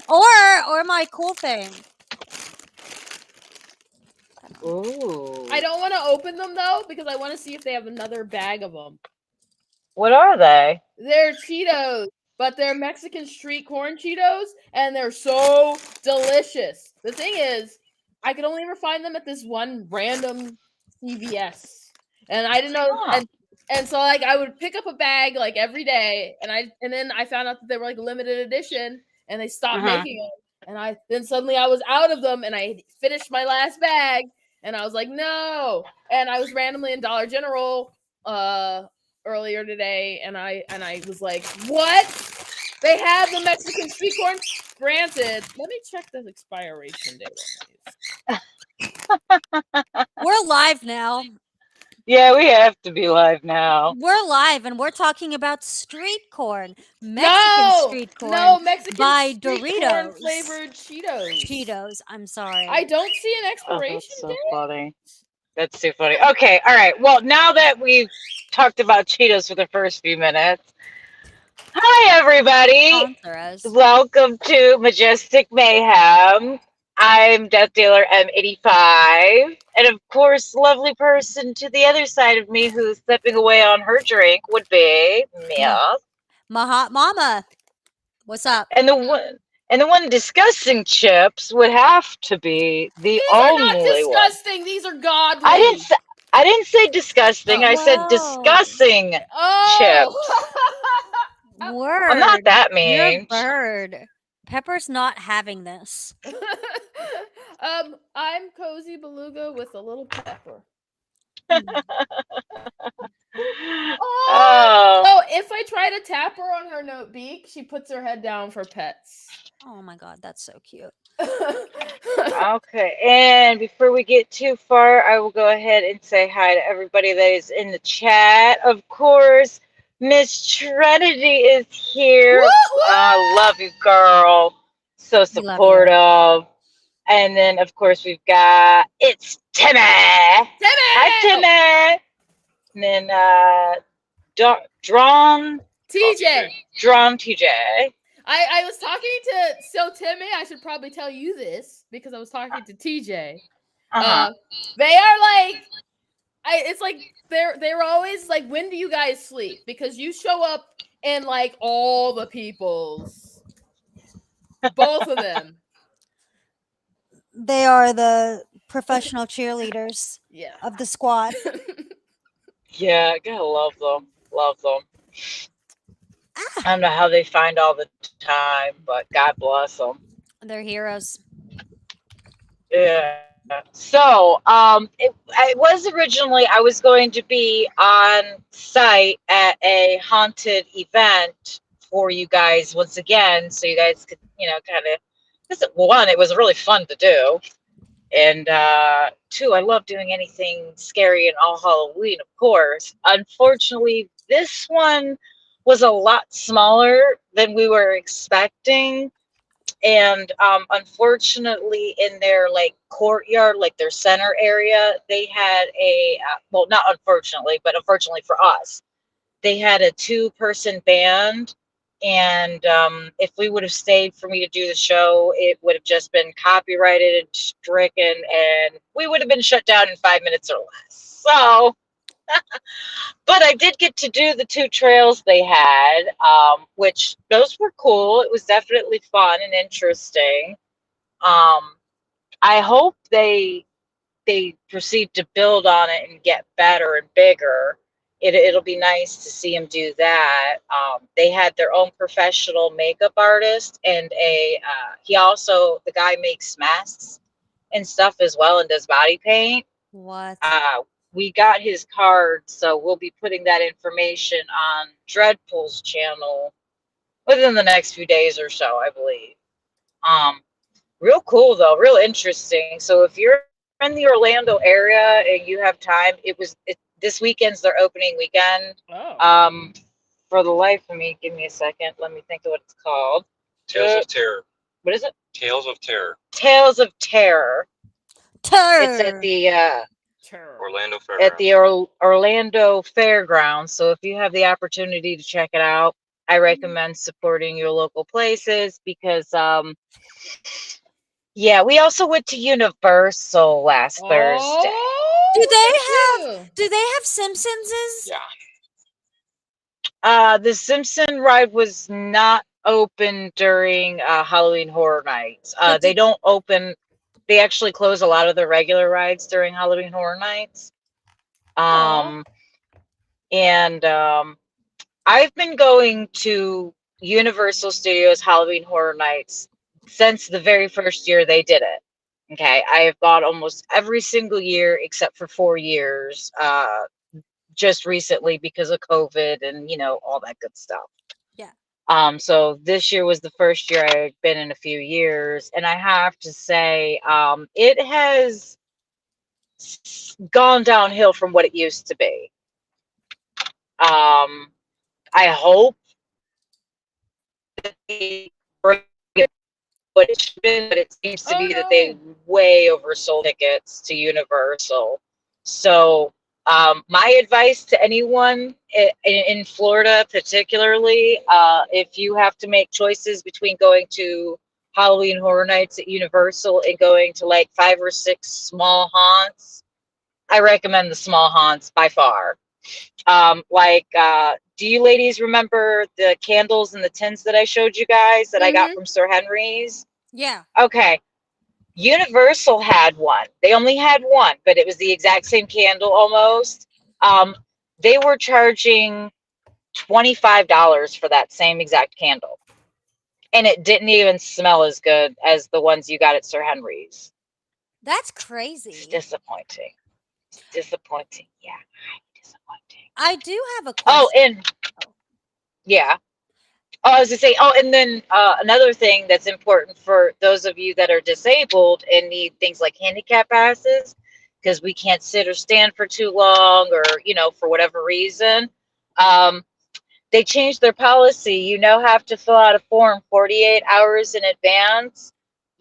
Or my cool thing. Ooh. I don't want to open them though because I want to see if they have another bag of them. What are they? They're Cheetos, but they're Mexican street corn Cheetos, and they're so delicious. The thing is, I could only ever find them at this one random CVS, and I didn't know. And so like I would pick up a bag like every day, and then I found out that they were like limited edition, and they stopped making them. And then suddenly I was out of them, and I finished my last bag, and I was like, no. And I was randomly in Dollar General earlier today, and I was like, what? They have the Mexican street corn. Granted, let me check the expiration date on these. We're live now. Yeah, we have to be live now. We're live, and we're talking about street corn. Mexican street corn Mexican by street Doritos. Corn flavored Cheetos. Cheetos. I'm sorry. I don't see an expiration that's so date. funny. That's too funny. Okay, all right. Well, now that we've talked about Cheetos for the first few minutes, hi everybody. Welcome to Majestic Mayhem. I'm Death Dealer M85, and of course, lovely person to the other side of me who's sipping away on her drink would be Mia. My hot mama. What's up? And the one discussing chips would have to be the only one. These are not disgusting. These are godly. I didn't say disgusting. I said discussing chips. Word. I'm not that mean. You're a bird. Pepper's not having this. I'm Cozy Beluga with a little pepper. Oh, if I try to tap her on her note beak, she puts her head down for pets. Oh my god, that's so cute. Okay, and before we get too far, I will go ahead and say hi to everybody that is in the chat. Of course, Miss Trinity is here. I love you, girl. So supportive. And then, of course, we've got Timmy. Hi, Timmy. And then Drawn TJ. I was talking to Timmy. I should probably tell you this because I was talking to TJ. They are like, it's like they're always like, when do you guys sleep? Because you show up in like all the people's, both of them. They are the professional cheerleaders of the squad. Yeah, I gotta love them. Love them. I don't know how they find all the time, but God bless them. They're heroes. Yeah. So, it was originally, I was going to be on site at a haunted event for you guys once again, so you guys could, kind of, one, it was really fun to do. And two, I love doing anything scary and all Halloween, of course. Unfortunately, this one was a lot smaller than we were expecting. And unfortunately, in their like courtyard, like their center area, they had well, not unfortunately, but unfortunately for us, they had a 2-person band. And if we would have stayed for me to do the show, it would have just been copyrighted and stricken, and we would have been shut down in 5 minutes or less. So, but I did get to do the 2 trails they had, which those were cool. It was definitely fun and interesting. I hope they proceed to build on it and get better and bigger. It'll be nice to see them do that. They had their own professional makeup artist, and the guy makes masks and stuff as well and does body paint. What? We got his card, so we'll be putting that information on Dreadpool's channel within the next few days or so, I believe. Real cool though, real interesting. So if you're in the Orlando area and you have time, this weekend's their opening weekend. For the life of me, give me a second. Let me think of what it's called. Tales of Terror. What is it? Tales of Terror. Tales of Terror. It's at the Orlando Fairgrounds. At the Orlando Fairgrounds. So if you have the opportunity to check it out, I recommend supporting your local places because, yeah, we also went to Universal last Thursday. Oh, Do they thank have? Do they have Simpsonses? Yeah. The Simpson ride was not open during Halloween Horror Nights. But They don't open. They actually close a lot of the regular rides during Halloween Horror Nights. Aw. And I've been going to Universal Studios Halloween Horror Nights since the very first year they did it. Okay, I have gone almost every single year except for 4 years, just recently because of COVID and all that good stuff. Yeah. So this year was the first year I've been in a few years, and I have to say, it has gone downhill from what it used to be. I hope that they bring it what it should be, but it seems to Oh be that they no. way oversold tickets to Universal. So, my advice to anyone in Florida, particularly, if you have to make choices between going to Halloween Horror Nights at Universal and going to like 5 or 6 small haunts, I recommend the small haunts by far. Do you ladies remember the candles and the tins that I showed you guys that I got from Sir Henry's? Yeah. Okay. Universal had one. They only had one, but it was the exact same candle almost. They were charging $25 for that same exact candle. And it didn't even smell as good as the ones you got at Sir Henry's. That's It's crazy. disappointing. It's disappointing. Yeah, disappointing. I do have a Oh, question. and yeah. Oh, I was gonna say, and then another thing that's important for those of you that are disabled and need things like handicap passes, because we can't sit or stand for too long, or for whatever reason, they changed their policy. You now have to fill out a form 48 hours in advance.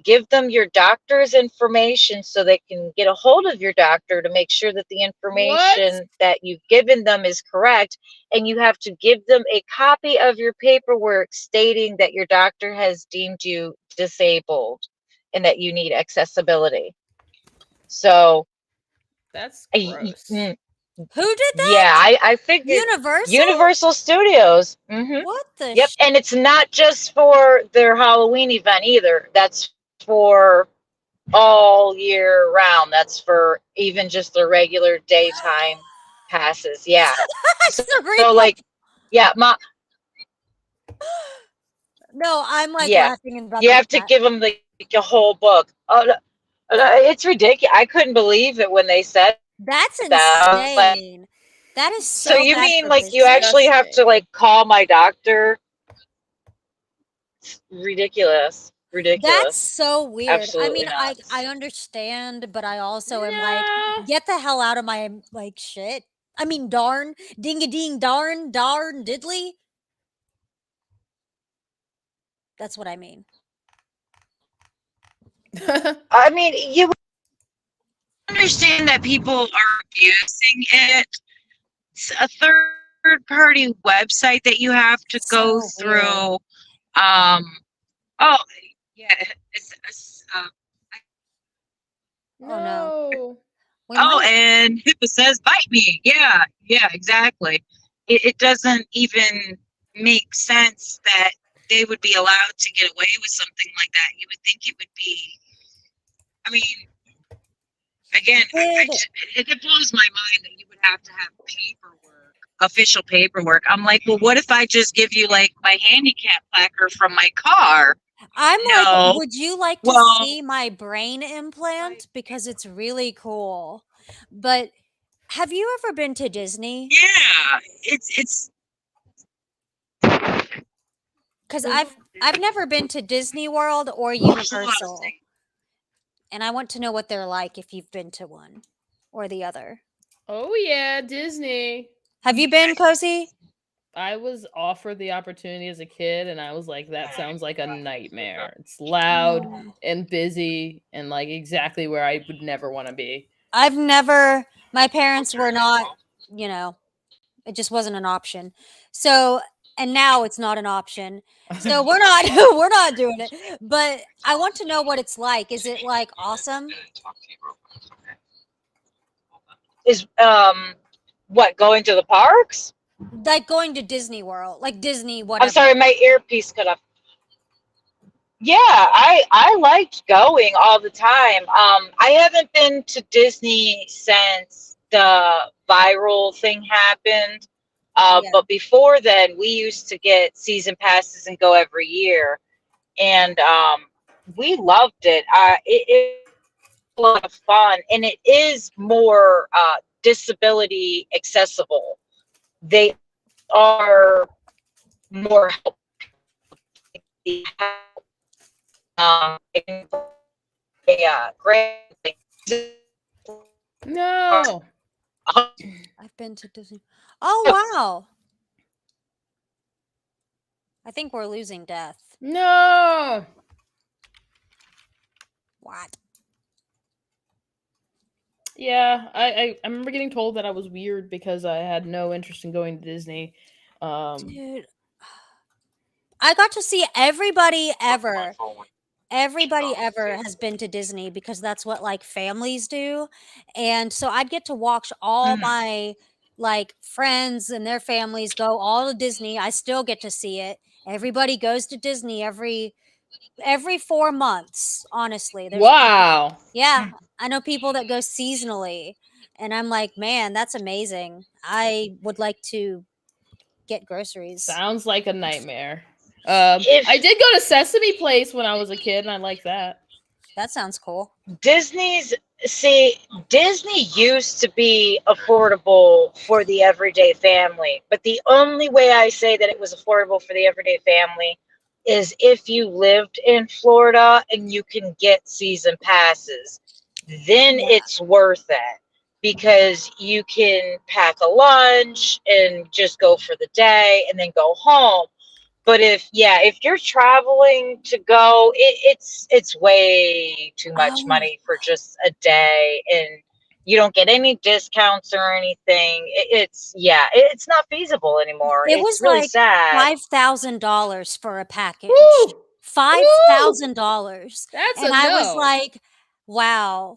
Give them your doctor's information so they can get a hold of your doctor to make sure that the What? information that you've given them is correct. And you have to give them a copy of your paperwork stating that your doctor has deemed you disabled and that you need accessibility. So, That's y- gross. y- Who did yeah, that? I figured Universal? Universal Studios. What the Yep, and it's not just for their Halloween event either. That's for all year round. That's for even just the regular daytime passes. Yeah. So, Sabrina. like, yeah, No, I'm like yeah, laughing about you the have to give them like a whole book. Oh, no, it's ridiculous. I couldn't believe it when they said That's that. I was like, insane. That is so so you bad mean for like you business. actually have to like call my doctor? It's ridiculous. That's Ridiculous. so weird. I Absolutely mean, I nuts. understand, but I also am like, No. get the hell out of my like shit. I mean, darn, ding a ding, darn, darn, diddly. That's what I mean. I mean, you understand that people are abusing it. It's a third party website that you have to go So weird. through. Oh, yeah. Oh no. No. We Oh, might. and HIPAA says bite me. Yeah, exactly. It doesn't even make sense that they would be allowed to get away with something like that. You would think it would be, I mean, again, it blows my mind that you would have to have paperwork, official paperwork. I'm like, well, what if I just give you like my handicap placard from my car? I'm like, No. would you like to Well, see my brain implant? Because it's really cool. But have you ever been to Disney? yeah, it's Because I've never been to Disney World or hold on a Universal, second. and I want to know what they're like if you've been to one or the other. Oh yeah, Disney. Have you been, Cozy? I was offered the opportunity as a kid, and I was like, that sounds like a nightmare. It's loud Mm. and busy, and like exactly where I would never want to be. I've never. My parents were not. It just wasn't an option. So and now it's not an option. So we're not we're not doing it. But I want to know what it's like. Is it like awesome? Is what, going to the parks? Like going to Disney World, like Disney, I'm whatever. sorry, my earpiece cut off. Yeah, I liked going all the time. I haven't been to Disney since the viral thing happened. Yeah. But before then, we used to get season passes and go every year, and we loved it. It's a lot of fun, and it is more disability accessible. They are more helpful. Yeah, great. No. I've been to Disney. Oh wow. I think we're losing Death. No. What? Yeah, I remember getting told that I was weird because I had no interest in going to Disney. Dude. I got to see everybody ever. Everybody ever has been to Disney because that's what like families do. And so I'd get to watch all my like friends and their families go all to Disney. I still get to see it. Everybody goes to Disney every 4 months, honestly. There's Wow. yeah, I know people that go seasonally and I'm like, "Man, that's amazing. I would like to get groceries." Sounds like a nightmare. If I did go to Sesame Place when I was a kid, and I like that. That sounds cool. Disney used to be affordable for the everyday family, but the only way I say that it was affordable for the everyday family is if you lived in Florida and you can get season passes. Then Yeah. it's worth it because you can pack a lunch and just go for the day and then go home. But if you're traveling to go, it's way too much Oh. money for just a day, and you don't get any discounts or anything. It's not feasible anymore. It It's was really like sad. $5,000 for a package. Woo! $5,000. That's And a I was no. like, wow.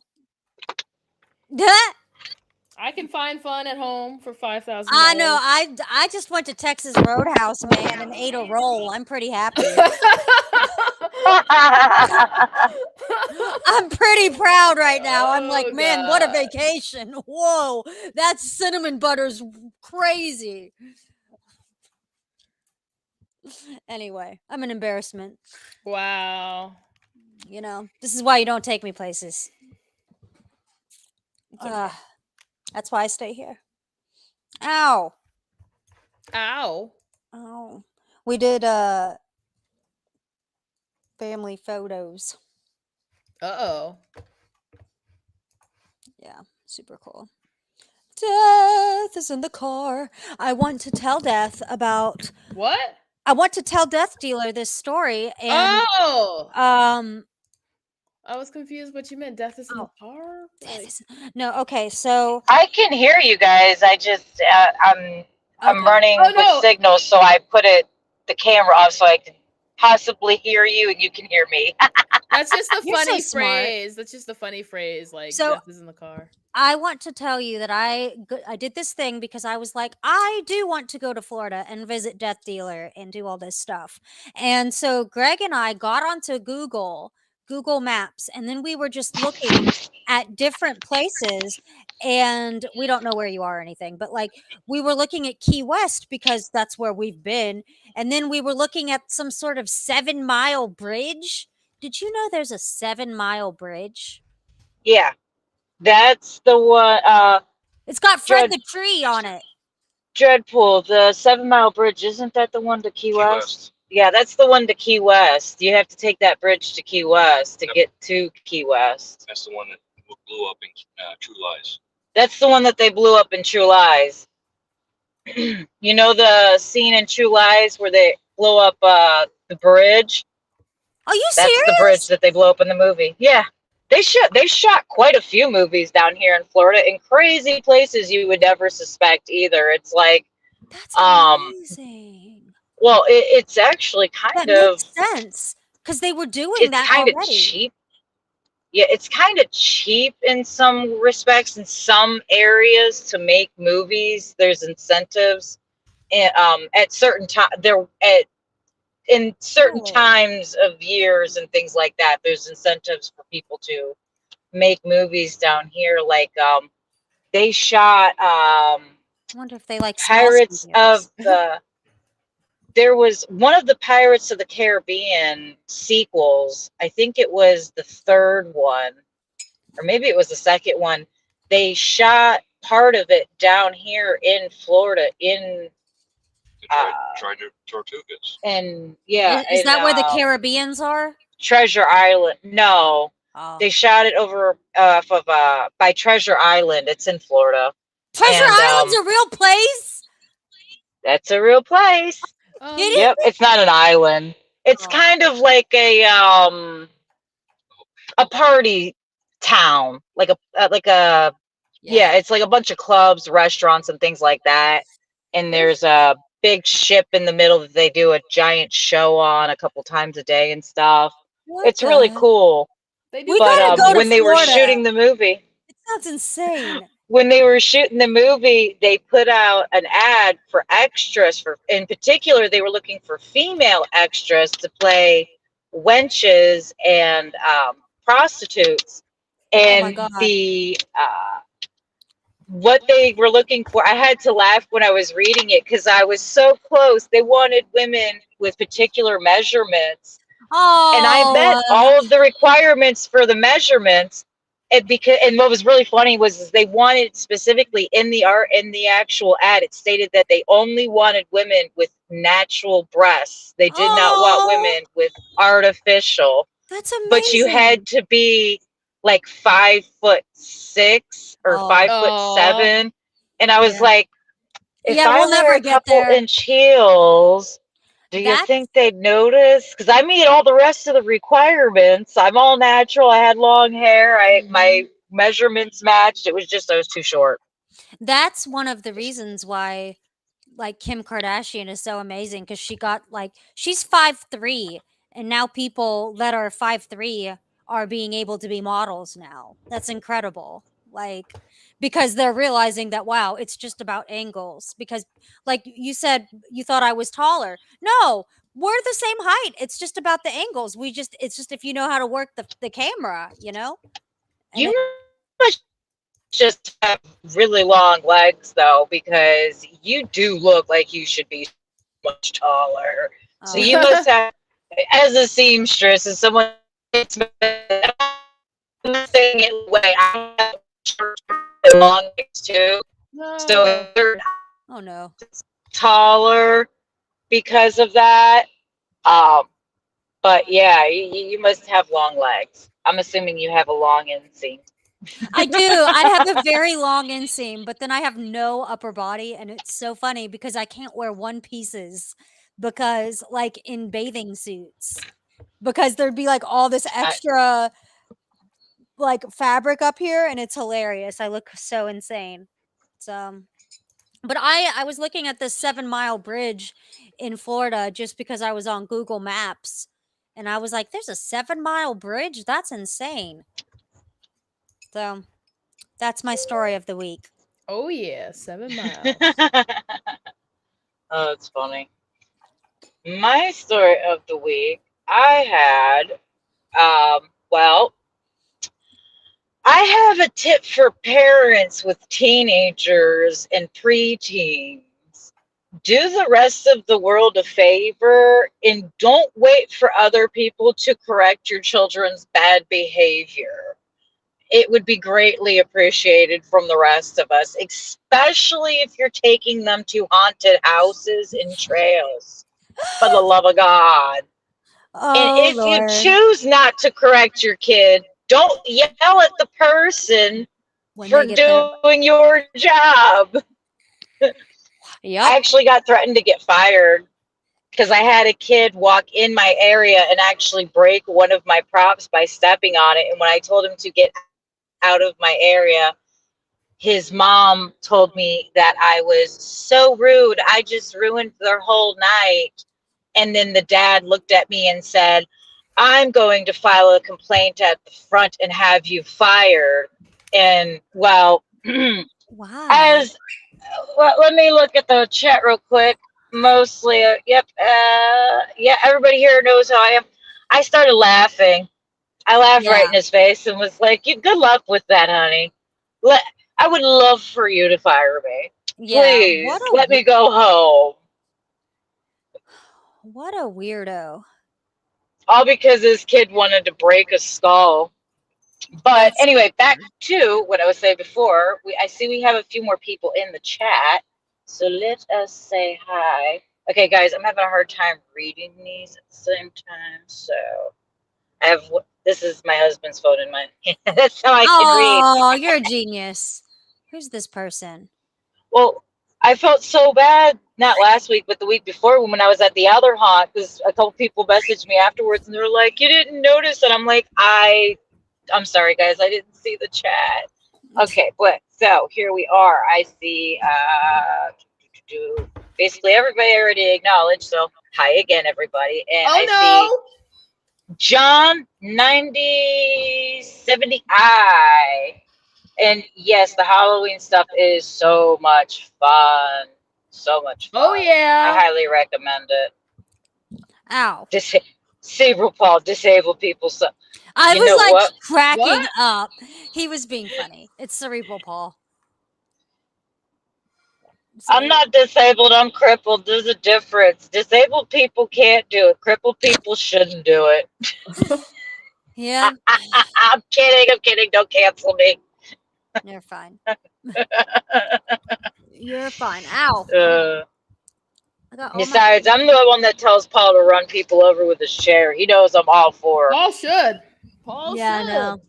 I can find fun at home for $5,000. I know. I just went to Texas Roadhouse, man, and ate a roll. I'm pretty happy. I'm pretty proud right now. I'm like, Oh, man, what a God. vacation. Whoa, that cinnamon butter's crazy. Anyway, I'm an embarrassment. Wow. You know, this is why you don't take me places. It's okay. That's why I stay here. Ow. Ow. Oh. We did family photos. Uh-oh. Yeah, super cool. Death is in the car. I want to tell Death about What? I want to tell Death Dealer this story and Oh! I was confused what you meant. Death is in the car? No, okay, so I can hear you guys. I just I'm okay. running with signal, so I put the camera off so I can possibly hear you and you can hear me. That's just the You're so funny smart. phrase. That's just the funny phrase. Like, So- Death is in the car. I want to tell you that I did this thing because I was like, I do want to go to Florida and visit Death Dealer and do all this stuff. And so Greg and I got onto Google Maps, and then we were just looking at different places, and we don't know where you are or anything, but like we were looking at Key West because that's where we've been. And then we were looking at some sort of 7-mile bridge. Did you know there's a 7-mile bridge? Yeah. That's the one. It's got Fred the Tree on it. Dreadpool, the 7-mile bridge. Isn't that the one to Key West? Yeah, that's the one to Key West. You have to take that bridge to Key West to get to Key West. That's the one that blew up in True Lies. That's the one that they blew up in True Lies. You know the scene in True Lies where they blow up the bridge? Are you That's serious? the bridge that they blow up in the movie. Yeah. They shot quite a few movies down here in Florida in crazy places you would never suspect either. It's like That's amazing. Well, it's actually That kind of, makes sense because they were doing it's that kind of already. cheap. Yeah, it's kind of cheap in some respects in some areas to make movies. There's incentives, and at certain time there at in certain Really? times of years and things like that. There's incentives for people to make movies down here. Like they shot I wonder if they like spa Pirates of studios. the. There was one of the Pirates of the Caribbean sequels. I think it was the third one, or maybe it was the second one. They shot part of it down here in Florida, in The uh, tortugas. and yeah, Is in that where the Caribbeans are? Treasure Island. No, Oh. they shot it over off of by Treasure Island. It's in Florida, Treasure and Island's a real place? that's a real place. Kidding Yep, me? it's not an island. It's Oh. kind of like a party town, like a yeah, it's like a bunch of clubs, restaurants, and things like that. And there's a big ship in the middle that they do a giant show on a couple times a day and stuff. What It's really the? cool. They do We But gotta go to when they were Florida. shooting the movie, It sounds insane. when they were shooting the movie, they put out an ad for extras. For in particular, they were looking for female extras to play wenches and prostitutes. Oh my And god. the what they were looking for, I had to laugh when I was reading it because I was so close. They wanted women with particular measurements, and I met Oh, all of the requirements for the measurements. And what was really funny was is they wanted specifically in the actual ad, it stated that they only wanted women with natural breasts. They did not want oh, women with artificial. that's But you amazing. had to be like 5'6" or Oh, 5'7", and I was yeah. like, if Yeah, I we'll wear never a get couple there. inch heels, do you That's think they'd notice? Because I meet all the rest of the requirements. I'm all natural. I had long hair. My Mhm. measurements matched. It was just I was too short. That's one of the reasons why like Kim Kardashian is so amazing because she got like she's 5'3", and now people that are 5'3" are being able to be models now. That's incredible. Like because they're realizing that wow, it's just about angles. Because like you said, you thought I was taller. No, we're the same height. It's just about the angles. It's just if you know how to work the camera, you know? And You it must just have really long legs though, because you do look like you should be much taller. So oh you must have, as a seamstress, as someone that's saying it way, I have short and long legs too. So No. they're oh no. taller because of that. Um, but yeah, you must have long legs. I'm assuming you have a long inseam. I do. I have a very long inseam, but then I have no upper body, and it's so funny because I can't wear one pieces because, like, in bathing suits, because there'd be like all this I, extra like fabric up here, and it's hilarious. I look so insane. So, but I was looking at this 7 Mile bridge in Florida just because I was on Google Maps, and I was like, "There's a 7 Mile bridge? That's insane." So that's my story of the week. Oh yeah, 7 miles. oh, it's funny. My story of the week, I had, well, I have a tip for parents with teenagers and preteens. Do the rest of the world a favor and don't wait for other people to correct your children's bad behavior. It would be greatly appreciated from the rest of us, especially if you're taking them to haunted houses and trails. For the love of God. And Oh if you Lord. choose not to correct your kid, don't yell at the person When for they get there. doing your job. I Yep. actually got threatened to get fired because I had a kid walk in my area and actually break one of my props by stepping on it. And when I told him to get out of my area, his mom told me that I was so rude. I just ruined their whole night. And then the dad looked at me and said, I'm going to file a complaint at the front and have you fired. And well, Wow. as well, let me look at the chat real quick. Mostly, yep, yeah, everybody here knows how I am. I started laughing. I laughed right in Yeah. his face and was like, "You good luck with that, honey. Let I would love for you to fire me. Yeah. Please let me go home." What a weirdo. All because this kid wanted to break a skull. But That's anyway, back to what I was saying before. I see we have a few more people in the chat. So let us say hi. Okay, guys, I'm having a hard time reading these at the same time. So I have this is my husband's phone in my hand. That's how I can read. Oh, you're a genius. Who's this person? Well, I felt so bad, not last week, but the week before when I was at the other haunt, because a couple people messaged me afterwards and they were like, "You didn't notice," and I'm like, I'm sorry, guys, I didn't see the chat. Okay, but so here we are. I see basically everybody already acknowledged. So hi again, everybody, and I see John 9070I. And yes, the Halloween stuff is so much fun. So much fun. Oh yeah. I highly recommend it. Ow. Cerebral Paul, disabled people. So I you was know like what? cracking up. He was being funny. It's cerebral Paul. I'm not disabled, I'm crippled. There's a difference. Disabled people can't do it. Crippled people shouldn't do it. Yeah. I'm kidding. Don't cancel me. You're fine. You're fine. Ow. I got all Besides, I'm the one that tells Paul to run people over with his chair. He knows I'm all for it. Paul should. Paul Yeah, I should. know.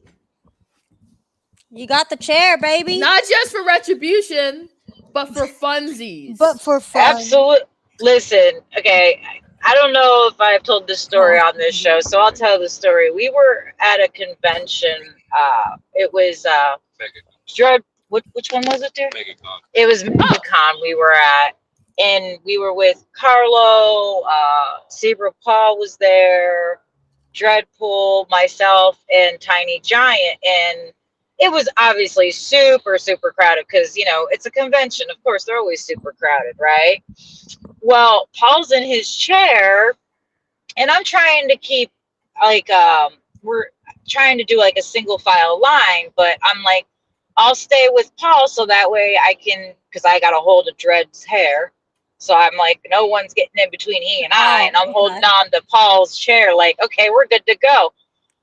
You got the chair, baby. Not just for retribution, but for funsies. But for fun. Absolutely. Listen, okay, I don't know if I've told this story on this show, so I'll tell the story. We were at a convention. It was Dread. Which one was it, dear? MegaCon. It was MegaCon we were at, and we were with Carlo. Zebra Paul was there, Dreadpool, myself, and Tiny Giant, and it was obviously super, super crowded because, you know, it's a convention. Of course, they're always super crowded, right? Well, Paul's in his chair, and I'm trying to keep, like, we're trying to do, like, a single file line, but I'm like, I'll stay with Paul so that way I can, because I got a hold of Dred's hair. So I'm like, no one's getting in between he and I, and I'm holding on to Paul's chair like, okay, we're good to go.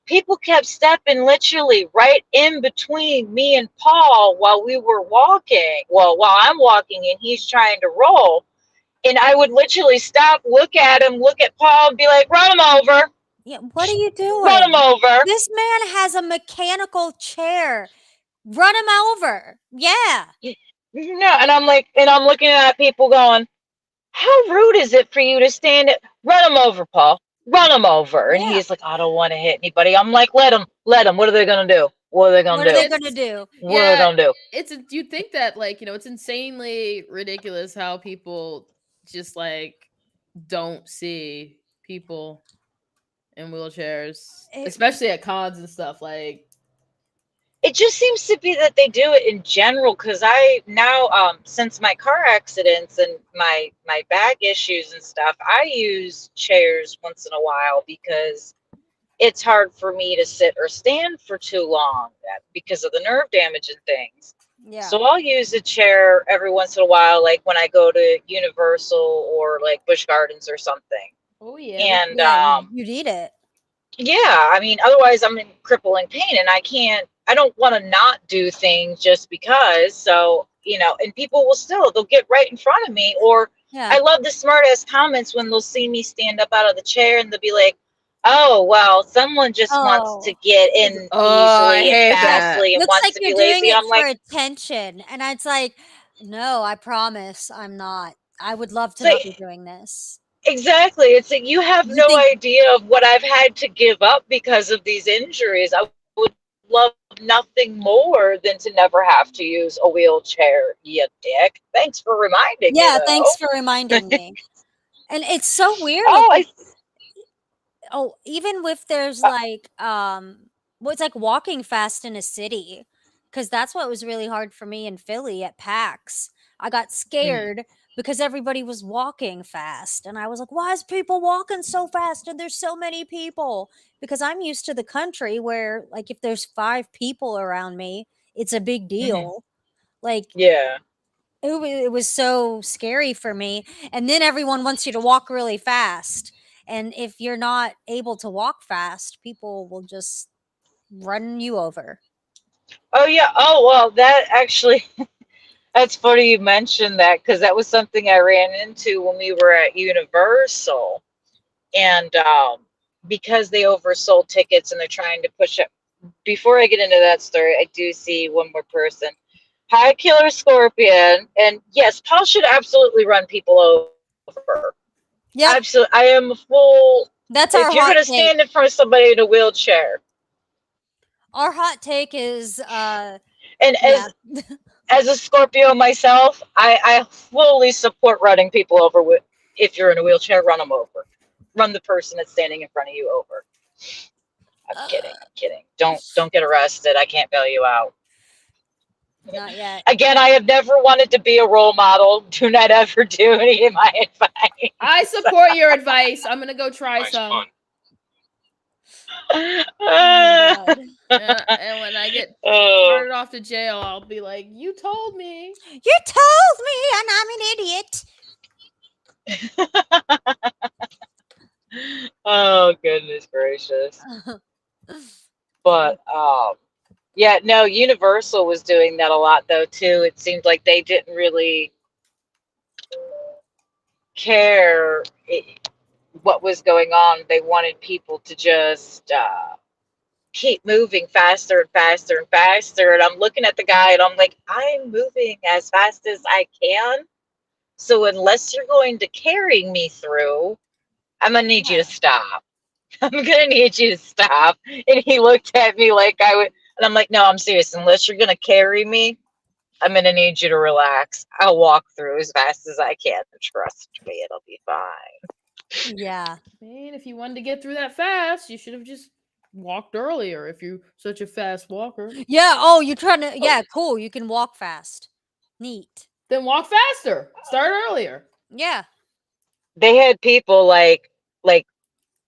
People kept stepping literally right in between me and Paul while we were walking. Well, while I'm walking and he's trying to roll. And I would literally stop, look at him, look at Paul, and be like, run him over. Yeah, what are you doing? Run him over. This man has a mechanical chair. Run him over. Yeah. No, and I'm like, and I'm looking at people going, how rude is it for you to stand it? Run him over, Paul. Run him over. And he's like, I don't want to hit anybody. I'm like, let him. What are they going to do? What are they going to do? What are they going to do? What are they going to do? You'd think that, like, you know, it's insanely ridiculous how people just, like, don't see people in wheelchairs, especially at cons and stuff. Like, it just seems to be that they do it in general, because I now, since my car accidents and my back issues and stuff, I use chairs once in a while because it's hard for me to sit or stand for too long because of the nerve damage and things. Yeah. So I'll use a chair every once in a while, like when I go to Universal or like Busch Gardens or something. Oh yeah. And you need it. Yeah, I mean, otherwise I'm in crippling pain and I don't want to not do things just because. So, you know, and people will they'll get right in front of me. Or I love the smart ass comments when they'll see me stand up out of the chair and they'll be like, oh, well, someone just wants to get in easily and fastly and wants to be lazy. I'm like, for attention. And it's like, no, I promise I'm not. I would love to not be doing this. Exactly. It's like you have no idea of what I've had to give up because of these injuries. I would love nothing more than to never have to use a wheelchair, you dick. Thanks for reminding me. Yeah, thanks for reminding me. And it's so weird. Oh, Like, oh, even if there's like well, it's like walking fast in a city, because that's what was really hard for me in Philly at PAX. I got scared because everybody was walking fast, and I was like, why is people walking so fast and there's so many people? Because I'm used to the country where, like, if there's 5 people around me, it's a big deal. Like, yeah. it was so scary for me. And then everyone wants you to walk really fast. And if you're not able to walk fast, people will just run you over. Oh yeah. Oh well, that actually that's funny you mentioned that because that was something I ran into when we were at Universal, and because they oversold tickets and they're trying to push it. Before I get into that story, I do see one more person. Hi, Killer Scorpion, and yes, Paul should absolutely run people over. Yep. Absolutely, I am full. That's If our you're hot gonna take. stand in front of somebody in a wheelchair, Our hot take is and yeah. as a Scorpio myself, I fully support running people over. With if you're in a wheelchair, run them over. Run the person that's standing in front of you over. I'm kidding. I'm kidding. Don't get arrested. I can't bail you out. Not yet. Again, I have never wanted to be a role model. Do not ever do any of my advice. I support your advice. I'm gonna go try Nice some. pun. Oh my God. Yeah, and when I get Oh. started off to jail, I'll be like, "You told me." You told me, and I'm an idiot. Oh goodness gracious. But yeah, no, Universal was doing that a lot though too. It seemed like they didn't really care what was going on. They wanted people to just keep moving faster and faster and faster. And I'm looking at the guy and I'm like, I'm moving as fast as I can. So unless you're going to carry me through, I'm gonna need you to stop. I'm gonna need you to stop. And he looked at me like I would, and I'm like, no, I'm serious. Unless you're gonna carry me, I'm gonna need you to relax. I'll walk through as fast as I can. Trust me, it'll be fine. Yeah. I mean, if you wanted to get through that fast, you should have just walked earlier. If you're such a fast walker, Yeah. Oh, you're trying to. Yeah. Cool. You can walk fast. Neat. then walk faster. Start earlier. Yeah. They had people like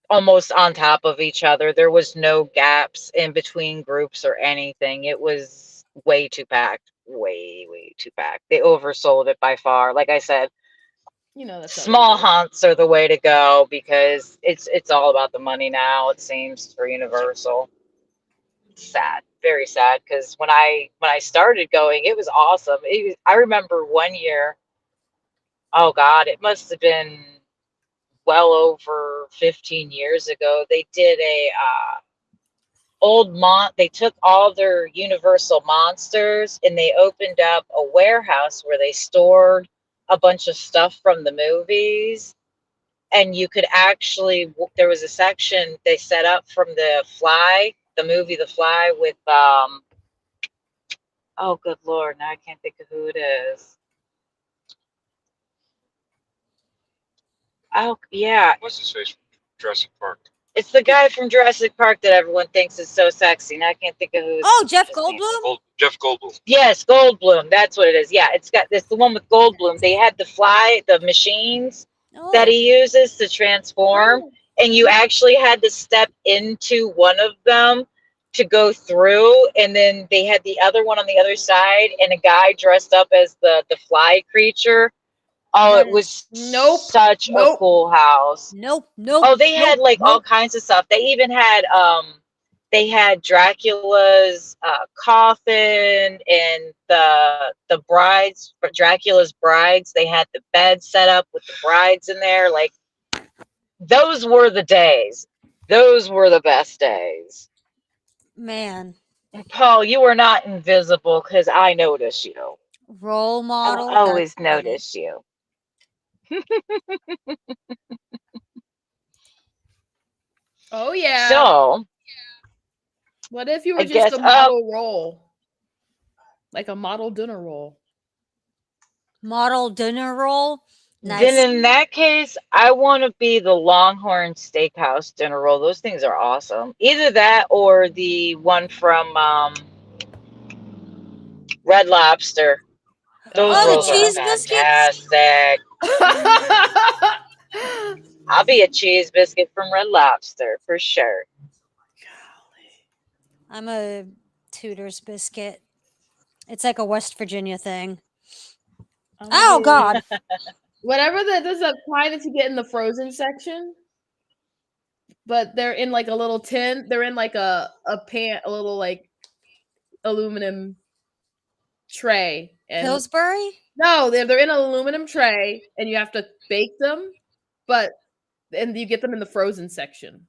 almost on top of each other. There was no gaps in between groups or anything. It was way too packed. Way too packed. They oversold it by far. Like I said, You know that's small haunts are the way to go because it's all about the money now, it seems, for Universal. It's sad, very sad, because when I started going, it was awesome. I remember one year, oh God, it must have been well over 15 years ago. They did a they took all their Universal monsters and they opened up a warehouse where they stored a bunch of stuff from the movies. And you could actually, there was a section they set up from the movie The Fly with oh good Lord, now I can't think of who it is. Oh yeah, What's his face from Jurassic Park? it's the guy from Jurassic Park that everyone thinks is so sexy. Now I can't think of who. Oh, Jeff his name is. Goldblum. Jeff Goldblum. Yes, Goldblum. That's what it is. Yeah, it's the one with Goldblum. They had the machines that Oh. he uses to transform, and you actually had to step into one of them to go through, and then they had the other one on the other side, and a guy dressed up as the fly creature. Oh, it was such a cool house. Nope. Oh, they had like all kinds of stuff. They had Dracula's coffin and the brides for Dracula's brides. They had the bed set up with the brides in there. Like those were the days. Those were the best days. Man. Paul, you are not invisible because I notice you. Role model. I always notice you. Oh yeah. So what if you were I just guess, a model role? Like a model dinner roll. Model dinner roll. Then Nice. in that case, I want to be the Longhorn Steakhouse dinner roll. Those things are awesome. Either that or the one from Red Lobster. Those Oh, the rolls are cheese Oh. biscuits? fantastic. I'll be a cheese biscuit from Red Lobster for sure. I'm a Tudor's biscuit. It's like a West Virginia thing. I'm gonna Oh be God. whatever there's a kind that you get in the frozen section, but they're in like a little tin. They're in like a pan, a little like aluminum tray, and Pillsbury? no, they're in an aluminum tray, and you have to bake them, but and you get them in the frozen section.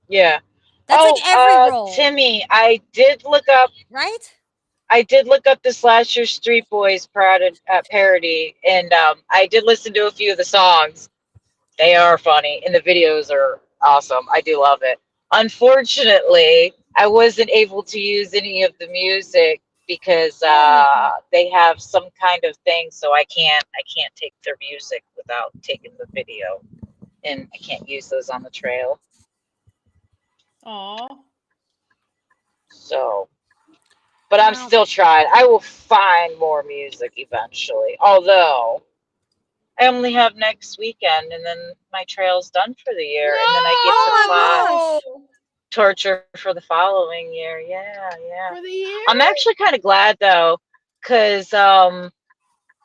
Yeah. That's like every roll, Timmy, I did look up right? this last year's Street Boys parody, and I did listen to a few of the songs. They are funny, and the videos are awesome. I do love it. Unfortunately, I wasn't able to use any of the music because they have some kind of thing, so I can't take their music without taking the video, and I can't use those on the trail. Aw. So, but I'm Wow. still trying. I will find more music eventually. Although I only have next weekend, and then my trail's done for the year, and then I get to plot No! torture for the following year. Yeah. For the year? I'm actually kind of glad though, because I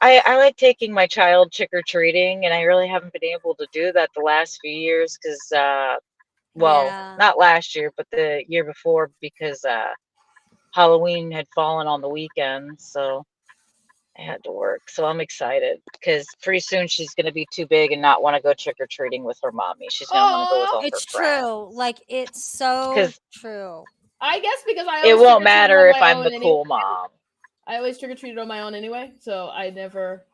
like taking my child trick or treating, and I really haven't been able to do that the last few years because well, Yeah. not last year, but the year before because Halloween had fallen on the weekend, so I had to work. So I'm excited because pretty soon she's gonna be too big and not want to go trick or treating with her mommy. She's gonna want to go with Aw. all her It's friends true. Like it's so because true. I guess because I it always trick won't or treated matter on if my I'm own the anyway. cool mom. I always trick or treated on my own anyway, so I never.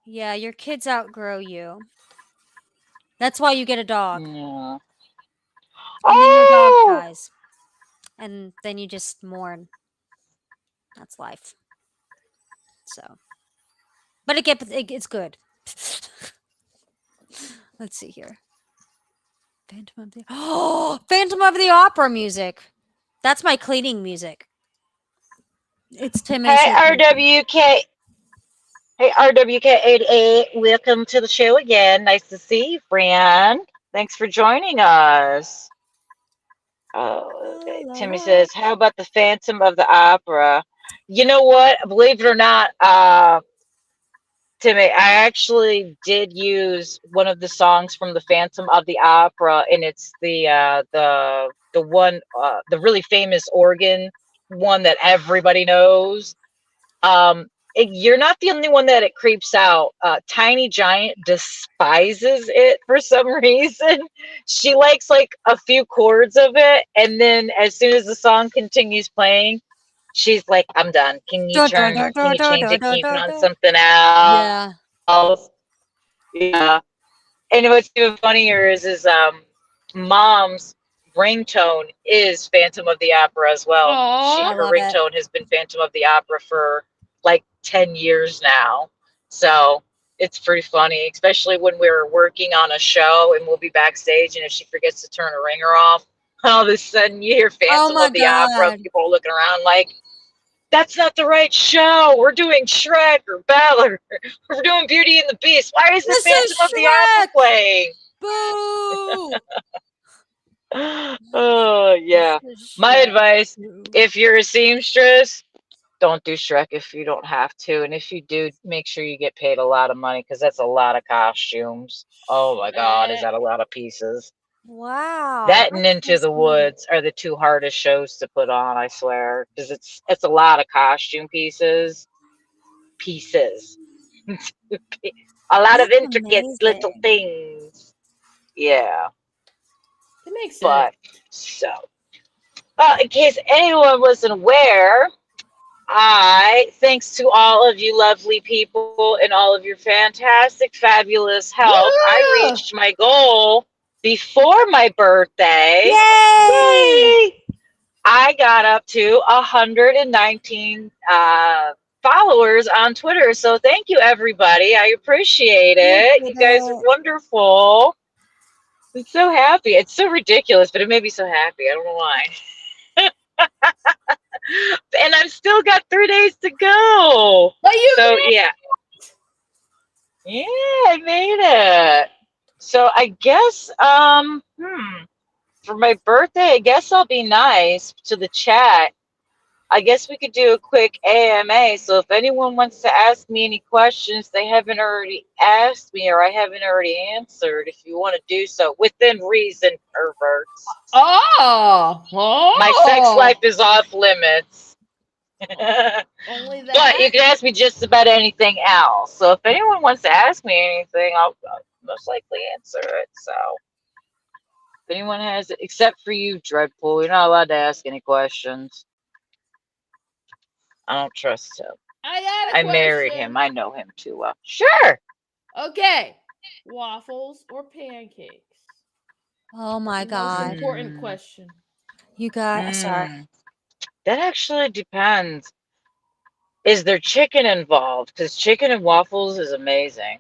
Yeah, your kids outgrow you. That's why you get a dog. Yeah. And then your dog Oh, dies. And then you just mourn. That's life. So, but it's good. Let's see here. Phantom of the Opera music. That's my cleaning music. It's Tim hey Ace's music. RWK. Hey RWK88, welcome to the show again. Nice to see you, friend. Thanks for joining us. Timmy says, "How about the Phantom of the Opera?" You know what? Believe it or not, Timmy, I actually did use one of the songs from the Phantom of the Opera, and it's the one the really famous organ one that everybody knows. You're not the only one that it creeps out. Tiny Giant despises it for some reason. She likes like a few chords of it, and then as soon as the song continues playing, she's like, "I'm done. Can you change it? Can you put on something else?" Yeah. Yeah. And what's even funnier is mom's ringtone is Phantom of the Opera as well. Aw. I Her love it. ringtone has been Phantom of the Opera for like 10 years now. So it's pretty funny, especially when we're working on a show and we'll be backstage, and if she forgets to turn her ringer off, all of a sudden you hear Oh Phantom my of the Opera. God. People are looking around like, that's not the right show. We're doing Shrek or Belle, or we're doing Beauty and the Beast. Why is the This Phantom is of the Opera Shrek. playing? Boo. Oh, yeah. This is My Shrek. advice, Boo. if you're a seamstress, don't do Shrek if you don't have to. And if you do, make sure you get paid a lot of money because that's a lot of costumes. Oh my God, is that a lot of pieces? Wow. That and That's Into the so sweet. Woods are the two hardest shows to put on, I swear, because it's a lot of costume pieces. A lot of That's intricate little amazing. things. Yeah, It makes sense. but so in case anyone wasn't aware, thanks to all of you lovely people and all of your fantastic, fabulous help, I Yeah. reached my goal before my birthday. Yay! Yay! I got up to 119 followers on Twitter. So thank you, everybody. I appreciate it. You guys are wonderful. I'm so happy. It's so ridiculous, but it made me so happy. I don't know why. And I've still got 3 days to go. But you So made yeah. Yeah, I made it. So I guess for my birthday, I guess I'll be nice to the chat. I guess we could do a quick AMA. So if anyone wants to ask me any questions they haven't already asked me or I haven't already answered, if you want to do so within reason, perverts. Oh, My sex life is off limits. Only that. But you can ask me just about anything else. So if anyone wants to ask me anything, I'll most likely answer it. So if anyone has it, except for you, Dreadpool, you're not allowed to ask any questions. I don't trust him. I got a I married question. him. I know him too well. Sure. Okay. Waffles or pancakes? Oh my Most god. important question. You got sorry. That actually depends. Is there chicken involved? Because chicken and waffles is amazing.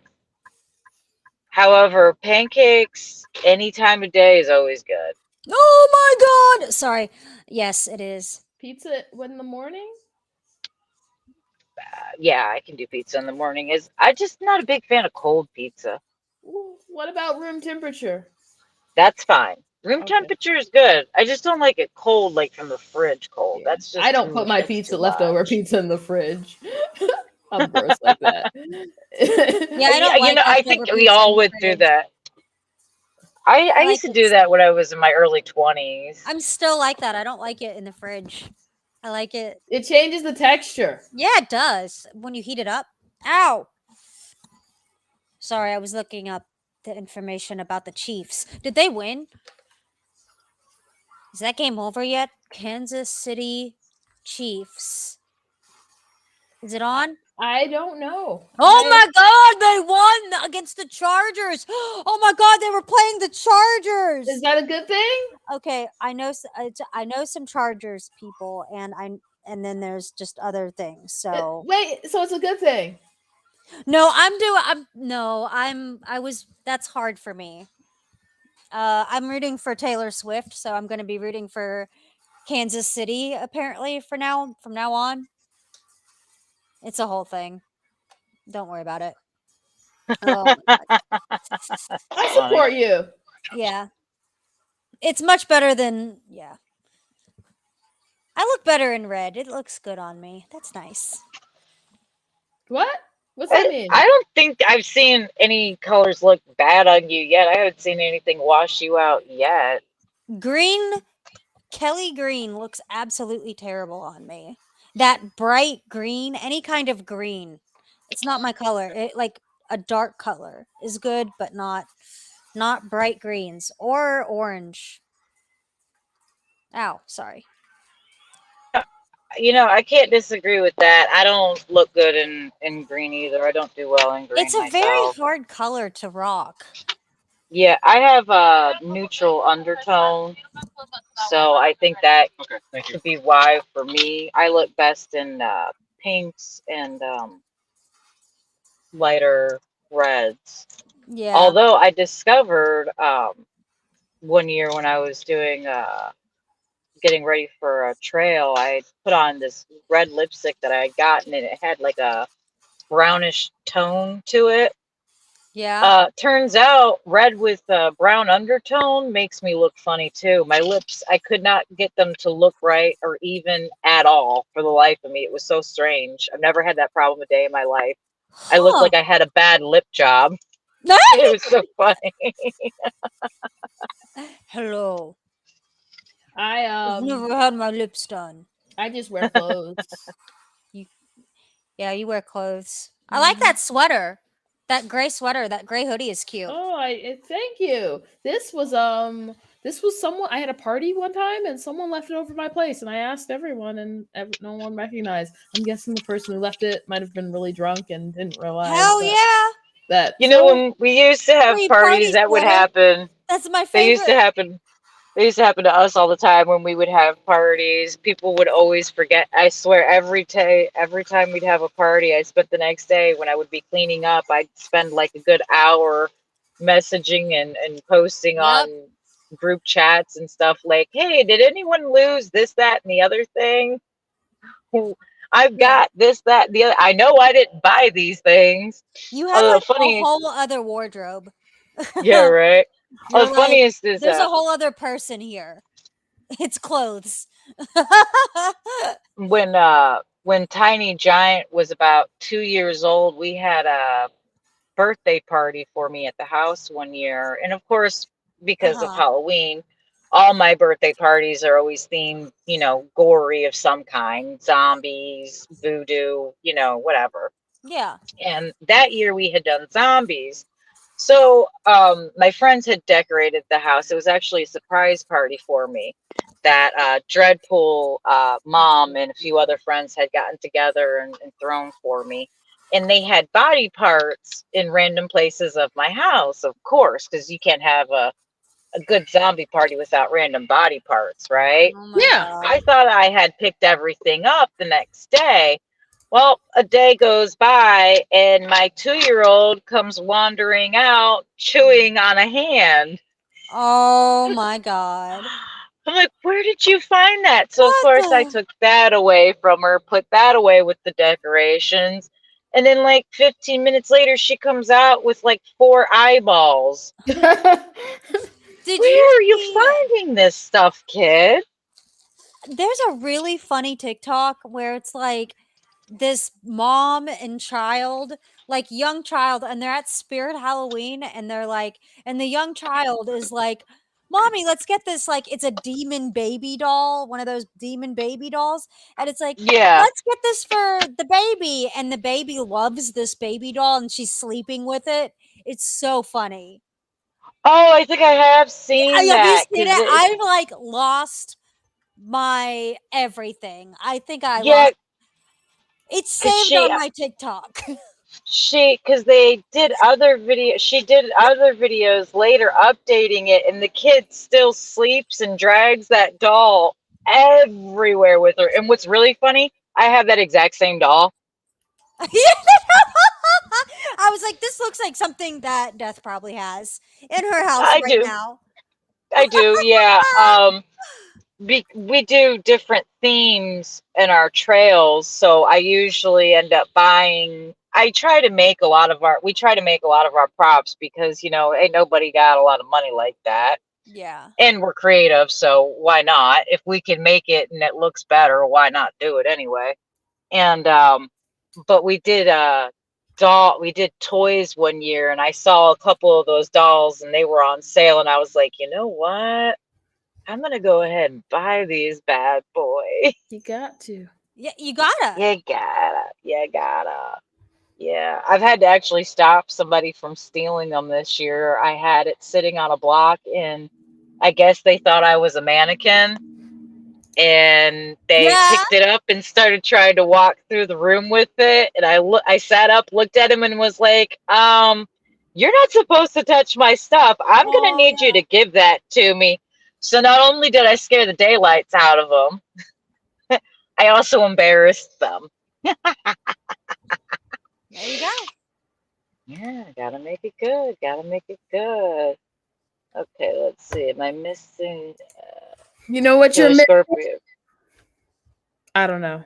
However, pancakes any time of day is always good. Oh my god. Sorry. Yes, it is. Pizza in the morning? Yeah, I can do pizza in the morning. I'm just not a big fan of cold pizza. Ooh, what about room temperature? That's fine. Room Okay. temperature is good. I just don't like it cold, like from the fridge cold. Yeah. That's just I don't too- put my that's pizza too leftover much. pizza in the fridge. I'm gross like that. Yeah, I don't like I think we all went through that. I like used to it do that when I was in my early 20s. I'm still like that. I don't like it in the fridge. I like it. It changes the texture. Yeah, it does. When you heat it up. Ow. Sorry, I was looking up the information about the Chiefs. Did they win? Is that game over yet? Kansas City Chiefs. Is it on? I don't know. Oh my god, they won against the Chargers. Oh my god, they were playing the Chargers. Is that a good thing? Okay, I know some Chargers people and then there's just other things. So Wait, so it's a good thing. no, that's hard for me. I'm rooting for Taylor Swift, so I'm going to be rooting for Kansas City apparently from now on. It's a whole thing. Don't worry about it. Oh my God. I support you. Yeah. It's much better than I look better in red. It looks good on me. That's nice. What? What's that mean? I don't think I've seen any colors look bad on you yet. I haven't seen anything wash you out yet. Kelly green looks absolutely terrible on me. That bright green, any kind of green. It's not my color. It like a dark color is good, but not bright greens or orange. Ow, sorry. I can't disagree with that. I don't look good in green either. I don't do well in green. It's a very hard color to rock. Yeah, I have a neutral undertone, so I think that could be why for me. I look best in pinks and lighter reds. Yeah. Although I discovered one year when I was doing getting ready for a trail, I put on this red lipstick that I had gotten, and it had like a brownish tone to it. Yeah. Turns out red with a brown undertone makes me look funny too. My lips, I could not get them to look right or even at all for the life of me. It was so strange. I've never had that problem a day in my life. I looked like I had a bad lip job. It was so funny. Hello. I've never had my lips done. I just wear clothes. You wear clothes. I like that sweater. That gray sweater, that gray hoodie is cute. Oh, thank you. This was someone. I had a party one time, and someone left it over my place, and I asked everyone, and no one recognized. I'm guessing the person who left it might have been really drunk and didn't realize. Hell yeah! That when we used to have parties, that would happen. That's my favorite. They used to happen. They used to happen to us all the time when we would have parties. People would always forget. I swear, every time we'd have a party, I spent the next day when I would be cleaning up, I'd spend like a good hour messaging and posting Yep. on group chats and stuff like, hey, did anyone lose this, that, and the other thing? I've Yeah. got this, that, and the other. I know I didn't buy these things. You have Although like the a funny, whole other wardrobe. yeah, right. Oh, You're the like, funniest is there's a whole other person here. It's clothes. when Tiny Giant was about 2 years old, we had a birthday party for me at the house one year. And of course, because of Uh-huh. Halloween, all my birthday parties are always themed, gory of some kind, zombies, voodoo, whatever. Yeah. And that year we had done zombies. So my friends had decorated the house. It was actually a surprise party for me that Dreadpool mom and a few other friends had gotten together and thrown for me. And they had body parts in random places of my house, of course, because you can't have a good zombie party without random body parts, right? Oh my Yeah. god. I thought I had picked everything up the next day. Well, a day goes by and my 2-year-old comes wandering out chewing on a hand. Oh my god. I'm like, where did you find that? So, of What course, I the? took that away from her, put that away with the decorations. And then, like 15 minutes later, she comes out with like 4 eyeballs. Did you Where are you see? finding this stuff, kid? There's a really funny TikTok where it's like this mom and child, like young child, and they're at Spirit Halloween, and they're like, and the young child is like, "Mommy, let's get this." Like, it's a demon baby doll, one of those demon baby dolls, and it's like, Yeah. "Let's get this for the baby," and the baby loves this baby doll, and she's sleeping with it. It's so funny. Oh, I think I have seen Have you that seen because it? it, I've like lost my everything. I think I yeah, lost. It's because saved on my TikTok. because they did other video she did other videos later updating it, and the kid still sleeps and drags that doll everywhere with her. And what's really funny, I have that exact same doll. I was like, this looks like something that Death probably has in her house i right do now. I do, yeah. We do different themes in our trails, so I usually end up buying. We try to make a lot of our props because ain't nobody got a lot of money like that, Yeah. and we're creative, so why not? If we can make it and it looks better, why not do it anyway? And but we did toys one year, and I saw a couple of those dolls and they were on sale, and I was like, you know what? I'm gonna go ahead and buy these bad boys. You got to. Yeah, you gotta. You gotta. Yeah, I've had to actually stop somebody from stealing them this year. I had it sitting on a block, and I guess they thought I was a mannequin, and they Yeah. picked it up and started trying to walk through the room with it. And I sat up, looked at him, and was like, you're not supposed to touch my stuff. I'm gonna Oh need you to give that to me." So not only did I scare the daylights out of them, I also embarrassed them. there you go. Yeah, gotta make it good. Gotta make it good. Okay, let's see. Am I missing You know what you're Killer missing? Scorpion? I don't know.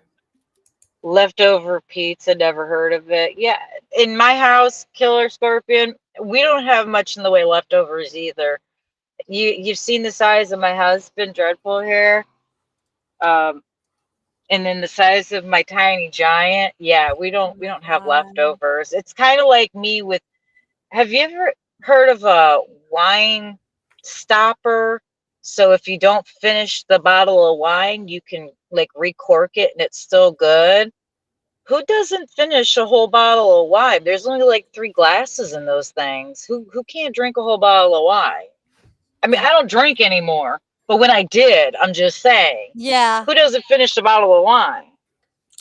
Leftover pizza, never heard of it. Yeah, in my house, Killer Scorpion, we don't have much in the way of leftovers either. You've seen the size of my husband, Dreadful here, and then the size of my Tiny Giant. Yeah, we don't have leftovers. It's kind of like me with. Have you ever heard of a wine stopper? So if you don't finish the bottle of wine, you can like recork it and it's still good. Who doesn't finish a whole bottle of wine? There's only like 3 glasses in those things. Who can't drink a whole bottle of wine? I mean, I don't drink anymore, but when I did, I'm just saying, Yeah. who doesn't finish a bottle of wine?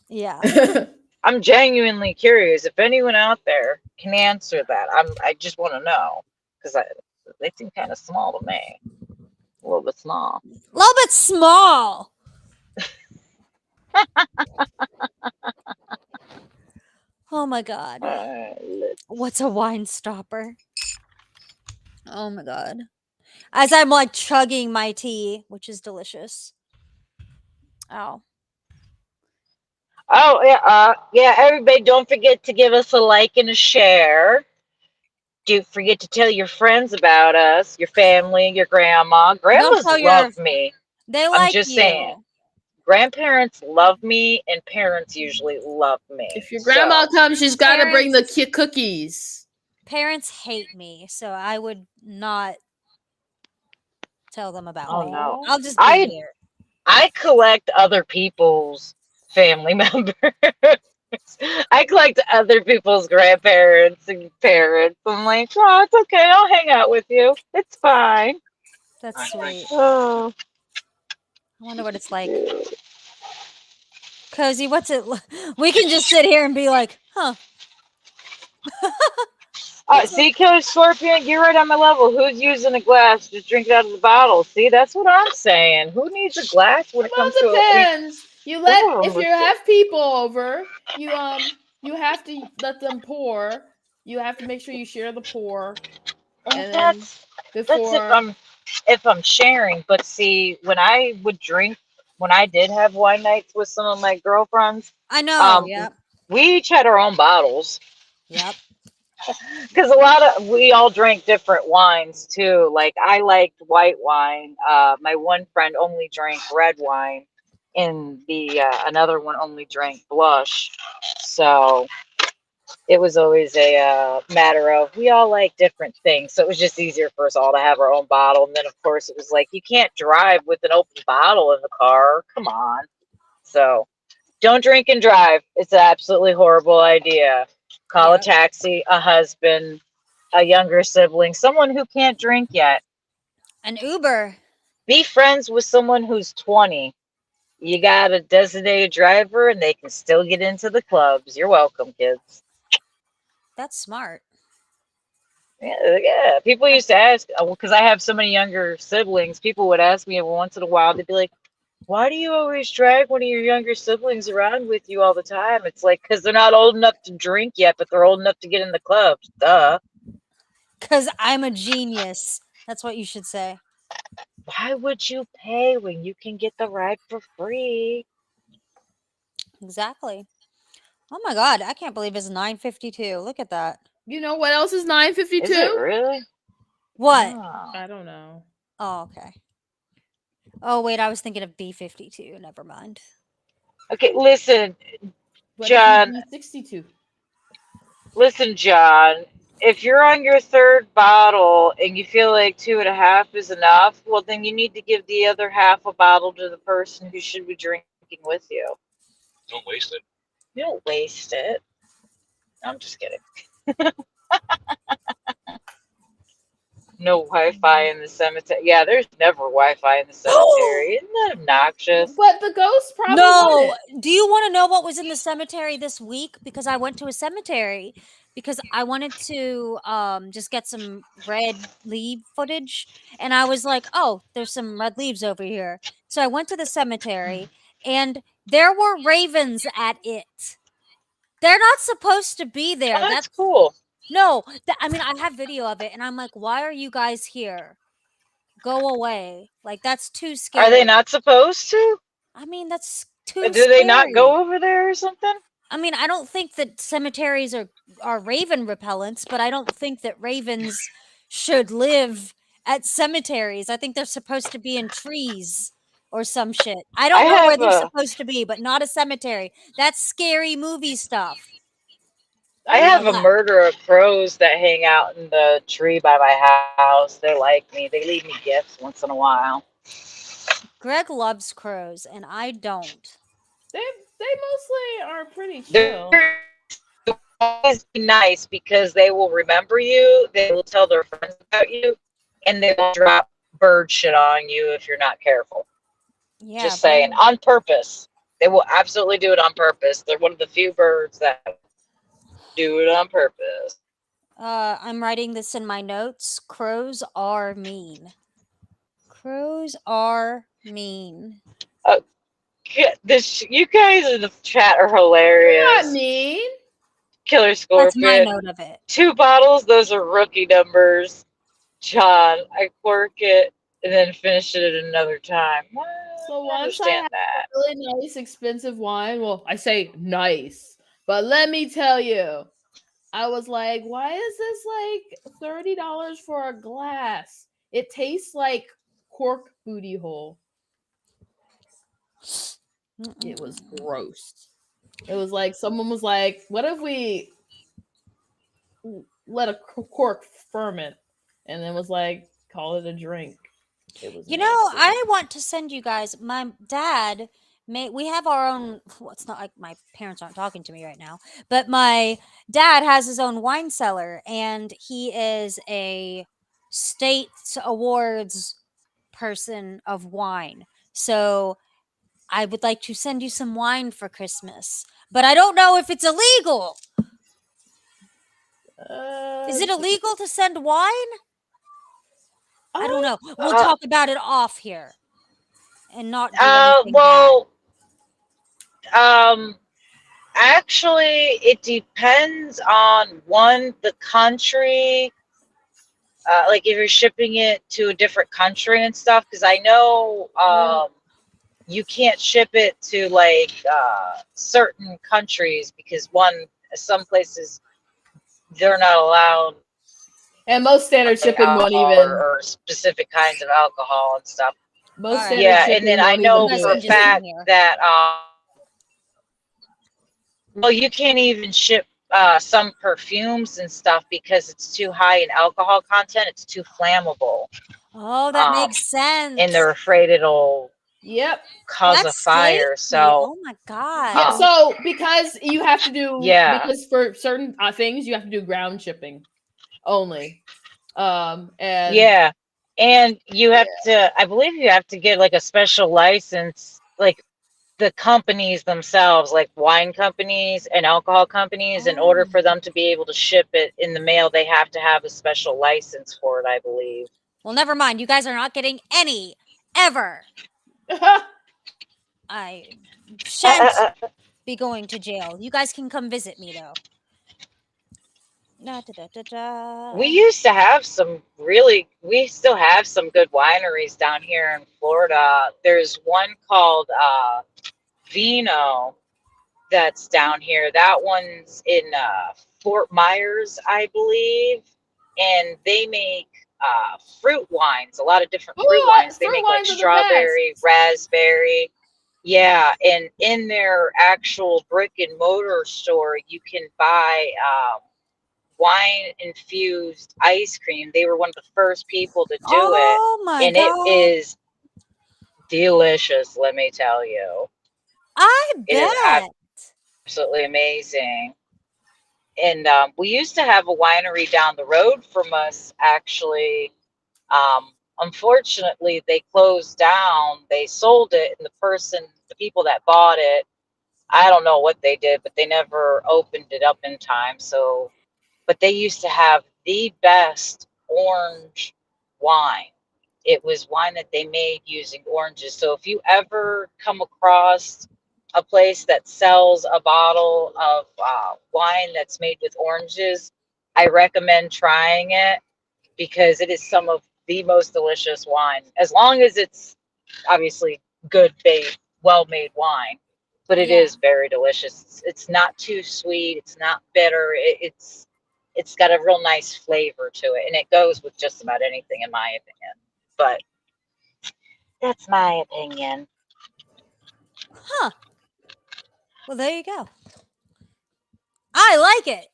Yeah. I'm genuinely curious if anyone out there can answer that. I just want to know because they seem kind of small to me. A little bit small. A little bit small. Oh my god. What's a wine stopper? Oh my god. As I'm like chugging my tea, which is delicious. Oh. Oh yeah, everybody don't forget to give us a like and a share. Don't forget to tell your friends about us, your family, your grandma. Don't Grandmas tell love your me. they I'm like just saying. you. Grandparents love me and parents usually love me. If your grandma comes, she's got to bring the Parents- cookies. Parents hate me, so I would not tell them about Oh me. no. I'll just be here. I collect other people's family members. I collect other people's grandparents and parents. I'm like, oh, it's okay. I'll hang out with you. It's fine. That's sweet. Oh, I wonder what it's like. Cozy, what's it? We can just sit here and be like, huh. see, Killer Scorpion, you're right on my level. Who's using a glass? Just drink it out of the bottle. See, that's what I'm saying. Who needs a glass when it comes to Depends. You let Oh, if you have people over, you have to let them pour. You have to make sure you share the pour. And then before if I'm sharing. But see, when I would drink, when I did have wine nights with some of my girlfriends, I know. Yep. we each had our own bottles. Yep. Because we all drank different wines too. Like I liked white wine. My one friend only drank red wine, and the another one only drank blush. So it was always a matter of we all like different things. So it was just easier for us all to have our own bottle. And then of course it was like you can't drive with an open bottle in the car. Come on. So don't drink and drive. It's an absolutely horrible idea. Call a taxi, a husband, a younger sibling, someone who can't drink yet. An Uber. Be friends with someone who's 20. You got a designated driver and they can still get into the clubs. You're welcome, kids. That's smart. Yeah. People used to ask, because I have so many younger siblings, people would ask me every once in a while, they'd be like, why do you always drag one of your younger siblings around with you all the time? It's like, because they're not old enough to drink yet, but they're old enough to get in the clubs. Duh. Because I'm a genius. That's what you should say. Why would you pay when you can get the ride for free? Exactly. Oh my god, I can't believe it's 9:52. Look at that. you know what else is 9:52? Is it really? What? Oh. I don't know. Oh, okay. Oh wait, I was thinking of B52. Never mind. Okay, listen, What John. is 62? Listen, John. If you're on your third bottle and you feel like 2.5 is enough, well, then you need to give the other half a bottle to the person who should be drinking with you. Don't waste it. You don't waste it. I'm just kidding. No Wi-Fi in the cemetery. Yeah, there's never Wi-Fi in the cemetery. Isn't that obnoxious? But the ghost probably No. want Do you want to know what was in the cemetery this week? Because I went to a cemetery because I wanted to just get some red leaf footage, and I was like, "Oh, there's some red leaves over here." So I went to the cemetery, and there were ravens at it. They're not supposed to be there. Oh, that's cool. No, I mean, I have video of it, and I'm like, why are you guys here? Go away. Like, that's too scary. Are they not supposed to? I mean, that's too Do they not scary. go over there or something? I mean, I don't think that cemeteries are raven repellents, but I don't think that ravens should live at cemeteries. I think they're supposed to be in trees or some shit. I don't know where they're supposed to be, but not a cemetery. That's scary movie stuff. I have a murder of crows that hang out in the tree by my house. They like me. They leave me gifts once in a while. Greg loves crows, and I don't. They mostly are pretty chill. They're always be nice because they will remember you. They will tell their friends about you, and they will drop bird shit on you if you're not careful. Yeah, just saying, on purpose. They will absolutely do it on purpose. They're one of the few birds that do it on purpose. I'm writing this in my notes. Crows are mean. Crows are mean. You guys in the chat are Not hilarious. mean. Killer That's my Scorpion. note of it. 2 bottles, those are rookie numbers. John, I cork it and then finish it at another time. Well, So I once I understand had that. a really nice, expensive wine, well, I say nice, but let me tell you, I was like, why is this like $30 for a glass? It tastes like cork booty hole. It was gross. It was like someone was like, what if we let a cork ferment? And then was like, call it a drink. It was You know, nasty. I want to send you guys. My dad we have our own. Well, it's not like my parents aren't talking to me right now, but my dad has his own wine cellar, and he is a state awards person of wine. So I would like to send you some wine for Christmas, but I don't know if it's illegal. Is it illegal to send wine? I don't know. We'll talk about it off here and not do anything well, actually, it depends on the country. Like if you're shipping it to a different country and stuff, because I know you can't ship it to like certain countries because some places they're not allowed. And most standard shipping won't even or specific kinds of alcohol and stuff. Most standard Yeah, shipping and then won't I know even do for a it. fact that well, you can't even ship some perfumes and stuff because it's too high in alcohol content. It's too flammable. Oh, that makes sense. And they're afraid it'll cause That's a fire. safety. So Oh my god. Yeah, so because you have to do because for certain things you have to do ground shipping only. And yeah, and you have to. I believe you have to get like a special license, like the companies themselves, like wine companies and alcohol companies, in order for them to be able to ship it in the mail, they have to have a special license for it, I believe. Well, never mind. You guys are not getting any ever. I shan't be going to jail. You guys can come visit me though. We used to have we still have some good wineries down here in Florida. There's one called Vino that's down here. That one's in Fort Myers, I believe, and they make fruit wines, a lot of different fruit wines. They make like strawberry, raspberry. Yeah, and in their actual brick and mortar store, you can buy wine infused ice cream. They were one of the first people to do it, and it is delicious. Let me tell you, I bet. It is absolutely amazing. And we used to have a winery down the road from us, actually. Unfortunately, they closed down. They sold it, and the people that bought it, I don't know what they did, but they never opened it up in time. So, but they used to have the best orange wine. It was wine that they made using oranges. So if you ever come across a place that sells a bottle of wine that's made with oranges, I recommend trying it because it is some of the most delicious wine, as long as it's obviously good made, well-made wine. But it is very delicious. It's not too sweet. It's not bitter. It's got a real nice flavor to it, and it goes with just about anything, in my opinion. But that's my opinion. Huh. Well, there you go. I like it.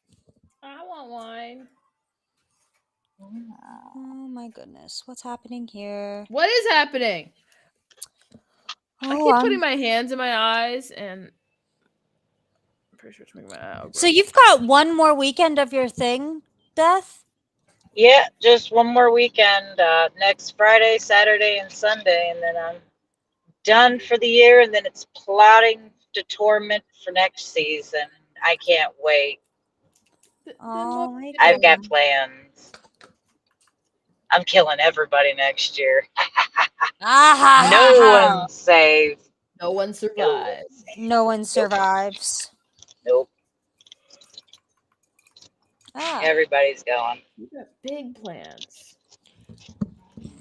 I want wine. Oh my goodness. What's happening here? What is happening? I keep putting my hands in my eyes and I'm pretty sure it's making my eye. So you've got one more weekend of your thing, Death? Yeah, just one more weekend. Next Friday, Saturday, and Sunday, and then I'm done for the year, and then it's plotting to torment for next season. I can't wait. I've got plans. I'm killing everybody next year. No one's safe. No one No survived. one's safe. No one survives. Nope. Ah, Everybody's going. You got big plans.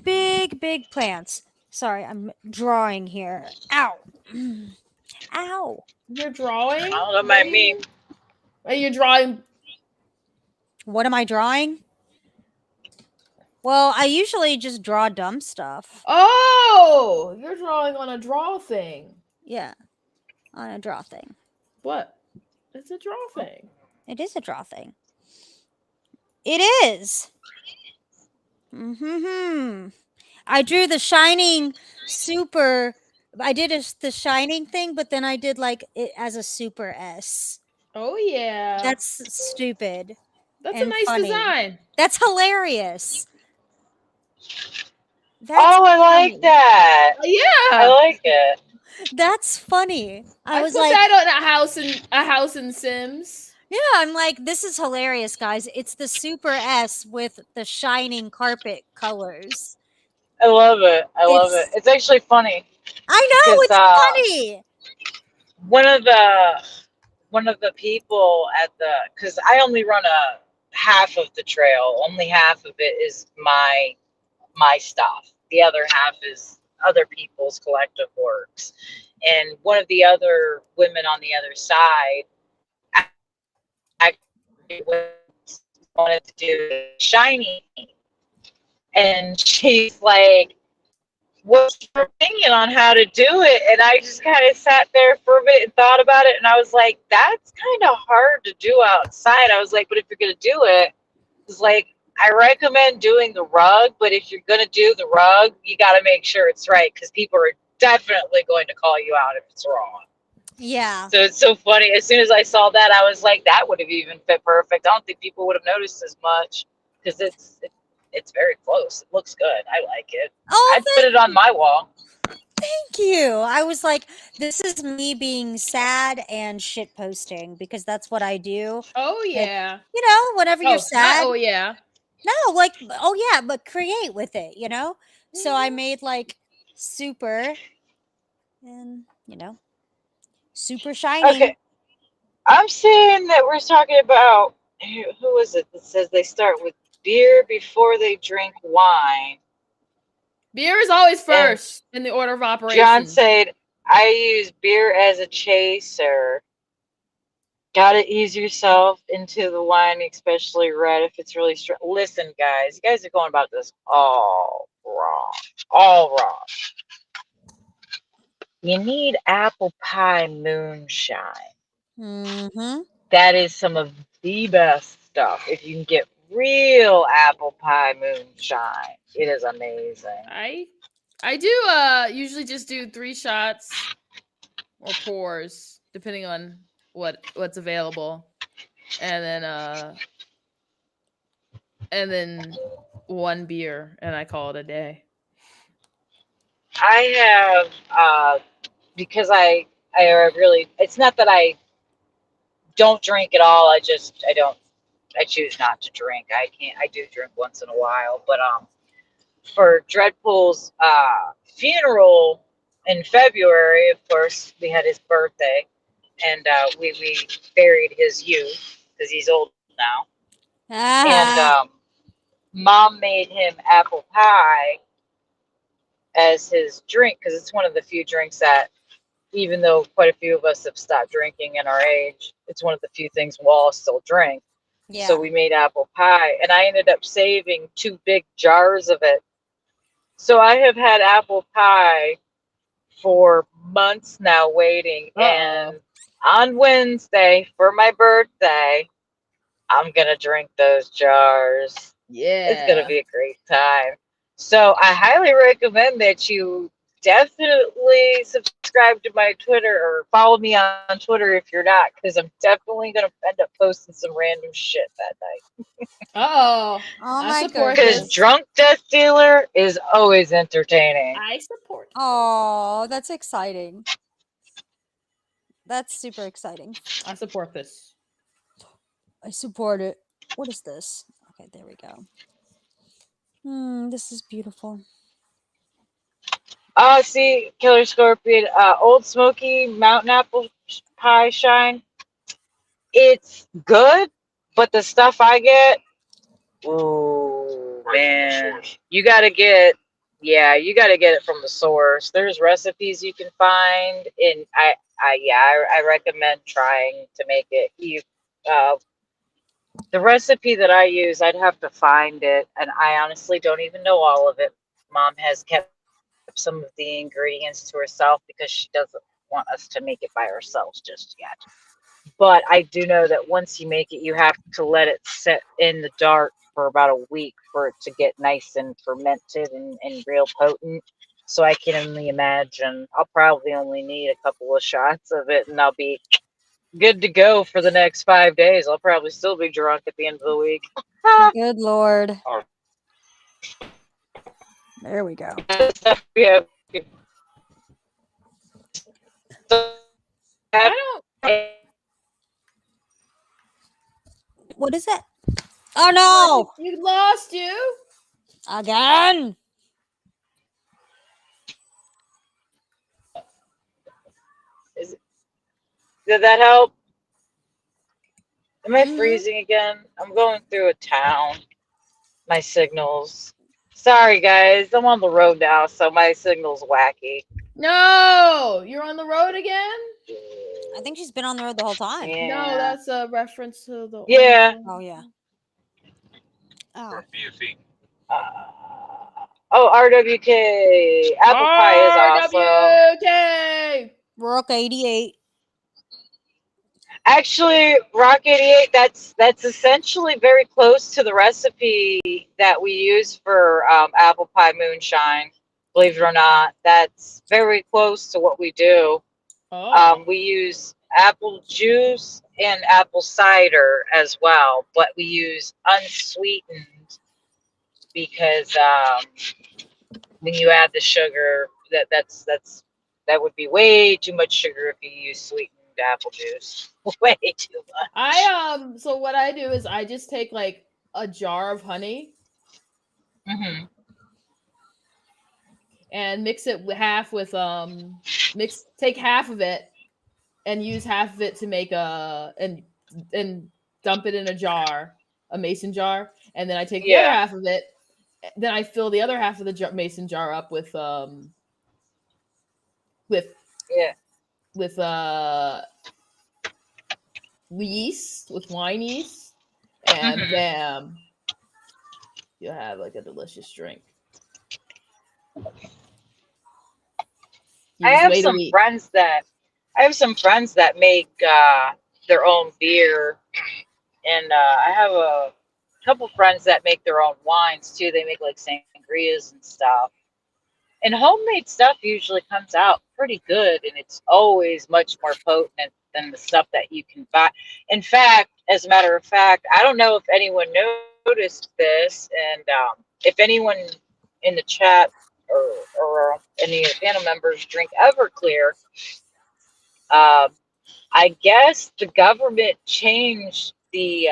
big plants. Sorry, I'm drawing here. Ow. Ow. You're drawing? I don't know what I mean. Are you drawing? What am I drawing? Well, I usually just draw dumb stuff. Oh, you're drawing on a draw thing. Yeah, on a draw thing. What? It's a draw thing. It is a draw thing. It is. I drew the shining super. I did the shining thing, but then I did like it as a super S. Oh yeah. That's stupid. That's a and nice funny. design. That's hilarious. Oh, I like funny. that. Yeah. I like it. That's funny. I was put like, that on a house in Sims. yeah, I'm like, this is hilarious, guys. It's the super S with the shining carpet colors. I love it. I love it. It's- It's actually funny. I know, 'Cause, it's funny. One of the people at the, because I only run a half of the trail. Only half of it is my stuff. The other half is other people's collective works. And one of the other women on the other side actually wanted to do shiny, and she's like, what's your opinion on how to do it? And I just kind of sat there for a minute and thought about it, and I was like, that's kind of hard to do outside. I was like, but if you're gonna do it, it's like, I recommend doing the rug, but if you're gonna do the rug, you got to make sure it's right, because people are definitely going to call you out if it's wrong. Yeah. So it's so funny. As soon as I saw that, I was like, that would have even fit perfect. I don't think people would have noticed as much, because it's very close. It looks good. I like it. Oh, I'd put it on my wall. thank you. I was like, this is me being sad and shit posting because that's what I do. Oh yeah. You know, whenever you're sad. Oh yeah. No, like, oh yeah, but create with it, you know? So I made like super and, super shiny. Okay. I'm saying that we're talking about, who is it that says they start with beer before they drink wine? Beer is always first in the order of operation. John said, I use beer as a chaser. Gotta ease yourself into the wine, especially red if it's really strong. Listen, guys, you guys are going about this all wrong. All wrong. You need apple pie moonshine. Mm-hmm. That is some of the best stuff. If you can get real apple pie moonshine, it is amazing. I do usually just do 3 shots or pours depending on what's available, and then 1 beer, and I call it a day. I have because I really, it's not that I don't drink at all. I choose not to drink. I do drink once in a while, but for Dreadpool's funeral in February, of course, we had his birthday, and we buried his youth because he's old now. And Mom made him apple pie as his drink, because it's one of the few drinks that, even though quite a few of us have stopped drinking in our age, it's one of the few things we'll all still drink. Yeah. So we made apple pie, and I ended up saving 2 big jars of it. So I have had apple pie for months now waiting. And on Wednesday for my birthday, I'm going to drink those jars. Yeah. It's going to be a great time. So I highly recommend that you definitely subscribe to my Twitter or follow me on Twitter if you're not, because I'm definitely going to end up posting some random shit that night. Oh my support goodness. Because Drunk Death Dealer is always entertaining. I support. Oh, that's exciting. That's super exciting. I support this. I support it. What is this? Okay, there we go. This is beautiful. See, Killer Scorpion, Old Smoky Mountain Apple Pie Shine. It's good, but the stuff I get, ooh, Right from the man, source. you gotta get it from the source. There's recipes you can find, and I recommend trying to make it. The recipe that I use, I'd have to find it, and I honestly don't even know all of it. Mom has kept some of the ingredients to herself because she doesn't want us to make it by ourselves just yet. But I do know that once you make it, you have to let it sit in the dark for about a week for it to get nice and fermented and real potent. So I can only imagine I'll probably only need a couple of shots of it and I'll be good to go for the next 5 days. I'll probably still be drunk at the end of the week. Good Lord. Oh. There we go. Yeah. I don't. What is it? Oh no! You lost you. Again! Did that help? Am I Mhm. freezing again? I'm going through a town. My signals. Sorry, guys. I'm on the road now, so my signal's wacky. No, you're on the road again. I think she's been on the road the whole time. Yeah. No, that's a reference to the. Yeah. Oh yeah. Oh. For BFE. RWK. Apple pie is awesome. RWK. Rook 88. Actually, Rock 88, that's essentially very close to the recipe that we use for apple pie moonshine. Believe it or not, that's very close to what we do. Oh. We use apple juice and apple cider as well, but we use unsweetened because when you add the sugar, that would be way too much sugar if you use sweetened apple juice. Way too much. So what I do is I just take like a jar of honey Mm-hmm. and mix it half with take half of it and use half of it to make and dump it in a jar, a mason jar, and then I take the other half of it, then I fill the other half of the mason jar up with yeast, with wine yeast, and bam, you'll have like a delicious drink. I have some friends that make their own beer, and I have a couple friends that make their own wines too. They make like sangrias and stuff. And homemade stuff usually comes out pretty good, and it's always much more potent than the stuff that you can buy. In fact, as a matter of fact, I don't know if anyone noticed this, and if anyone in the chat or any of the panel members drink Everclear, I guess the government changed the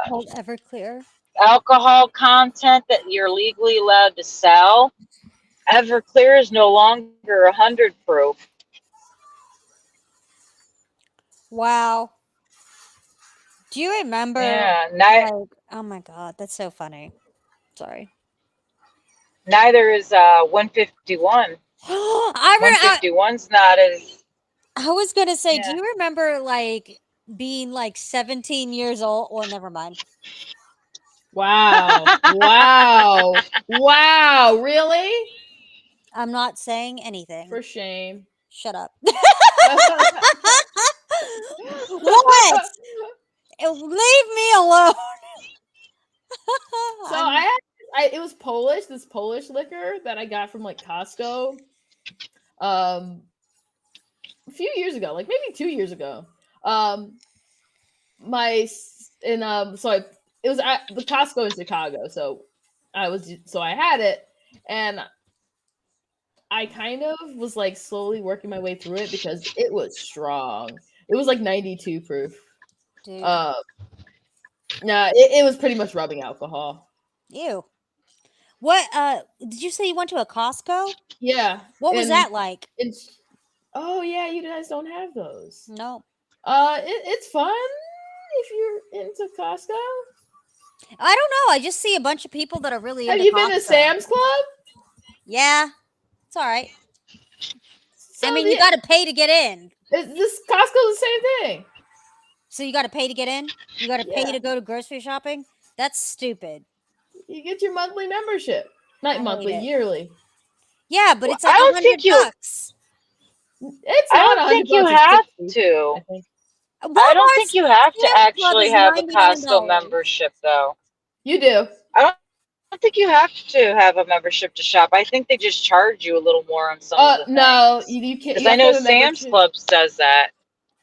Hold Everclear. alcohol content that you're legally allowed to sell. Everclear is no longer 100 proof. Wow. Do you remember? Yeah. Oh my god, that's so funny. Sorry. Neither is 151. 151's not as. I was gonna say, Yeah. do you remember like being like 17 years old? Well, never mind. Wow. Wow. Really? I'm not saying anything. For shame. Shut up. What? Leave me alone. So it was Polish, this Polish liquor that I got from like Costco. A few years ago, like maybe 2 years ago. It was at the Costco in Chicago, so I had it, and I kind of was like slowly working my way through it because it was strong. It was like 92 proof. Dude. No, it was pretty much rubbing alcohol. Ew. What did you say you went to a Costco? Yeah. What was and that like? It's oh yeah, you guys don't have those. No. It's fun if you're into Costco. I don't know. I just see a bunch of people that are really Have into you been to Costco. Sam's Club? Yeah. It's all right. So I mean, you got to pay to get in. this Costco's the same thing. So you got to pay to get in? You got to pay Yeah. to go to grocery shopping? That's stupid. You get your monthly membership. Not I hate monthly, it. yearly. Yeah, but it's I like don't think you. $100. It's I not don't think $100. you It's have 60, to. I think. I don't think Walmart's you have to Sam's Club actually is have a Costco $99. membership, though. You do. I don't think you have to have a membership to shop. I think they just charge you a little more on some of the No, things. you can't. Because You I have to know have a Sam's membership. Club does that.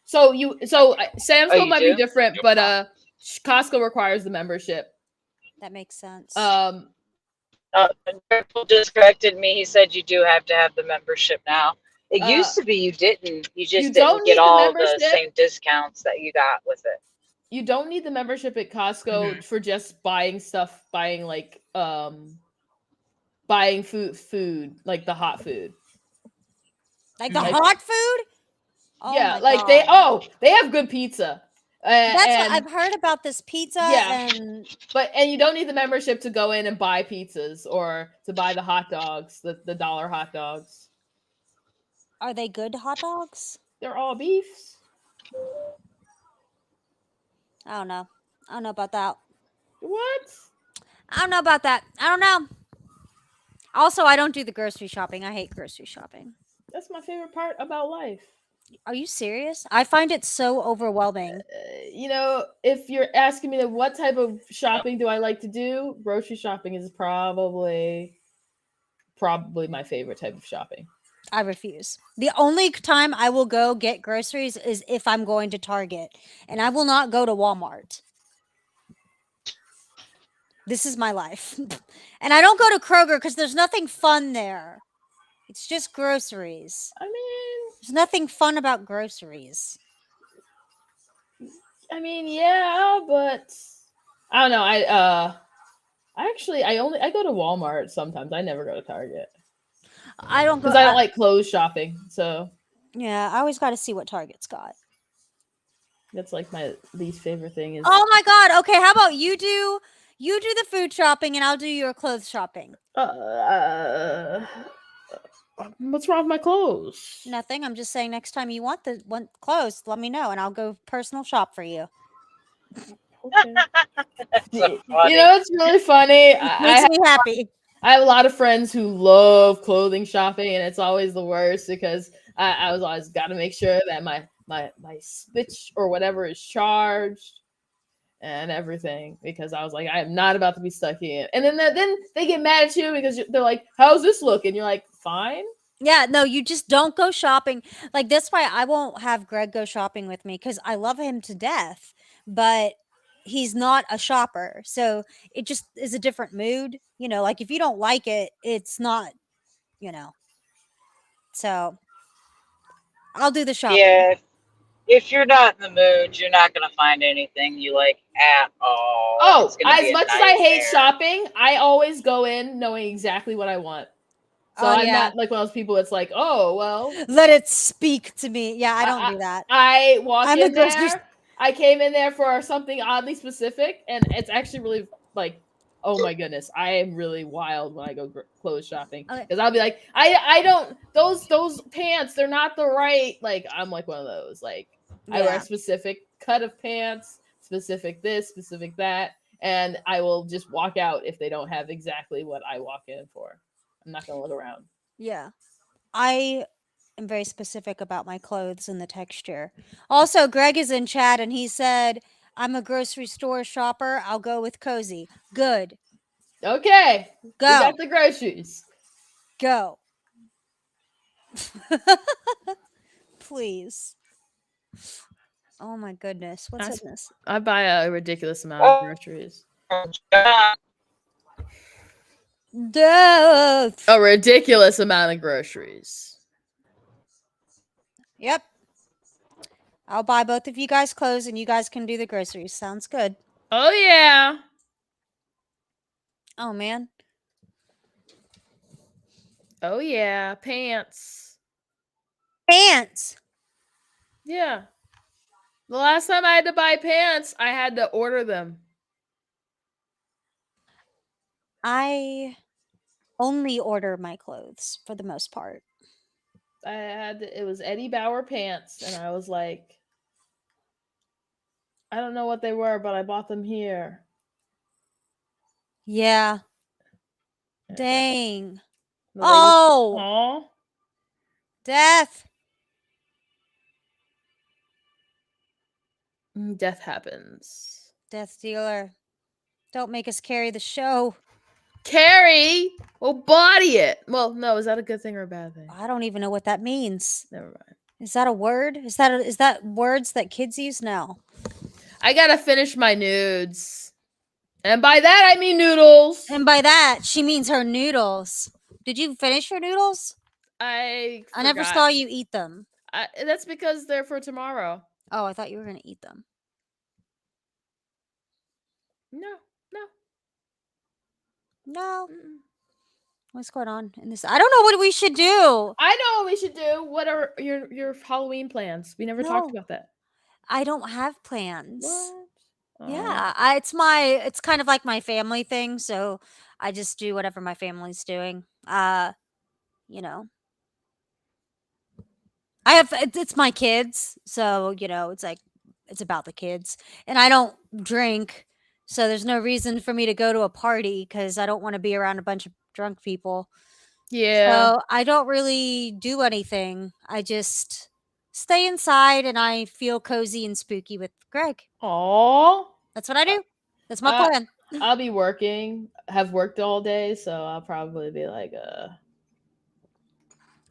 So Sam's Oh, Club you might be do? different, but Costco requires the membership. That makes sense. People just corrected me. He said you do have to have the membership now. It Uh, used to be you didn't. You just you don't didn't get need the all the membership. same discounts that you got with it. You don't need the membership at Costco for just buying stuff, buying food, like the hot food. Like the Like- hot food? Oh yeah, my like God. they have good pizza. That's what and I've heard about this pizza Yeah. and and you don't need the membership to go in and buy pizzas or to buy the hot dogs, the dollar hot dogs. are they good hot dogs? They're all beefs. I don't know. I don't know about that. What? I don't know about that. I don't know. Also, I don't do the grocery shopping. I hate grocery shopping. That's my favorite part about life. Are you serious? I find it so overwhelming. If you're asking me what type of shopping do I like to do, grocery shopping is probably my favorite type of shopping. I refuse. The only time I will go get groceries is if I'm going to Target, and I will not go to Walmart. This is my life. And I don't go to Kroger because there's nothing fun there. It's just groceries. I mean, There's nothing fun about groceries. Yeah, but I don't know. I go to Walmart sometimes. I never go to Target I don't go. because I don't like clothes shopping. So Yeah, I always got to see what Target's got. that's like my least favorite thing. Is Oh my God. Okay, how about you do the food shopping and I'll do your clothes shopping. What's wrong with my clothes? Nothing. I'm just saying next time you want clothes, let me know and I'll go personal shop for you. Okay. So funny. It's really funny. Makes me happy. I have a lot of friends who love clothing shopping, and it's always the worst because I was always got to make sure that my Switch or whatever is charged and everything, because I was like, I am not about to be stuck in. And then they get mad at you because they're like, "How's this look?" And you're like, "Fine." Yeah, no, you just don't go shopping. Like that's why I won't have Greg go shopping with me because I love him to death, but he's not a shopper. So it just is a different mood. Like if you don't like it, it's not, So I'll do the shopping. Yeah, if you're not in the mood, you're not going to find anything you like at all. Oh, It's gonna be as a much as I hate nightmare. shopping, I always go in knowing exactly what I want. So I'm not like one of those people that's like, oh, well. Let it speak to me. Yeah, I don't do that. I walk I'm in a grocery there. I came in there for something oddly specific, and it's actually really like, oh my goodness, I am really wild when I go clothes shopping Okay. because I'll be like, I don't those pants, they're not the right. Like I'm like one of those. Like I wear a specific cut of pants, specific this, specific that, and I will just walk out if they don't have exactly what I walk in for. I'm not gonna look around. Yeah. I am very specific about my clothes and the texture. Also, Greg is in chat and he said, I'm a grocery store shopper. I'll go with Cozy. Good. Okay. Go. We got the groceries. Go. Please. Oh my goodness. What's in this? I buy a ridiculous amount of groceries. Death. A ridiculous amount of groceries. Yep. I'll buy both of you guys clothes and you guys can do the groceries. Sounds good. Oh, yeah. Oh, man. Oh yeah, pants. Pants. Yeah. The last time I had to buy pants, I had to order them. I only order my clothes for the most part. It was Eddie Bauer pants, and I was like, I don't know what they were, but I bought them here. Yeah. Dang. The lady, Oh, aw. death. Death happens. Death dealer. Don't make us carry the show. Carrie, we'll body it. Well, no, is that a good thing or a bad thing? I don't even know what that means. Never mind. Is that a word? Is that words that kids use now? I gotta finish my nudes. And by that, I mean noodles. And by that, she means her noodles. Did you finish your noodles? I never forgot. saw you eat them. That's because they're for tomorrow. Oh, I thought you were going to eat them. No. No. Mm-mm. What's going on in this? I don't know what we should do. I know what we should do. What are your Halloween plans? We never talked No. about that. I don't have plans. What? Yeah, it's kind of like my family thing, so I just do whatever my family's doing. You know. It's my kids, so it's like it's about the kids. And I don't drink, so there's no reason for me to go to a party cuz I don't want to be around a bunch of drunk people. Yeah. So I don't really do anything. I just stay inside and I feel cozy and spooky with Greg. Aw. That's what I do. That's my Uh, plan. I'll be working. Have worked all day, so I'll probably be like,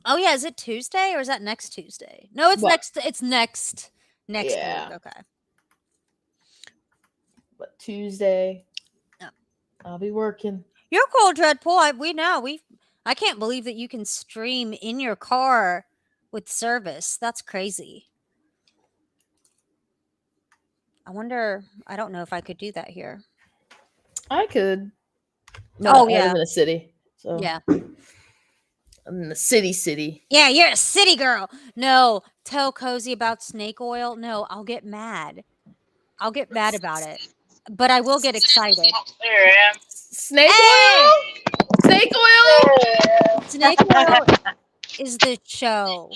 Oh yeah, is it Tuesday or is that next Tuesday? No, it's What? next Yeah. week. Okay. But Tuesday, Yeah. I'll be working. You're cool, Dreadpool. We know. I can't believe that you can stream in your car with service. That's crazy. I wonder. I don't know if I could do that here. I could. No, Oh, I yeah. live in a city, so Yeah. I'm in the city. Yeah, you're a city girl. No, tell Cozy about snake oil. No, I'll get mad. I'll get mad about it. But I will get excited. There I am. Snake Hey! oil? Snake oil? Snake oil is the show.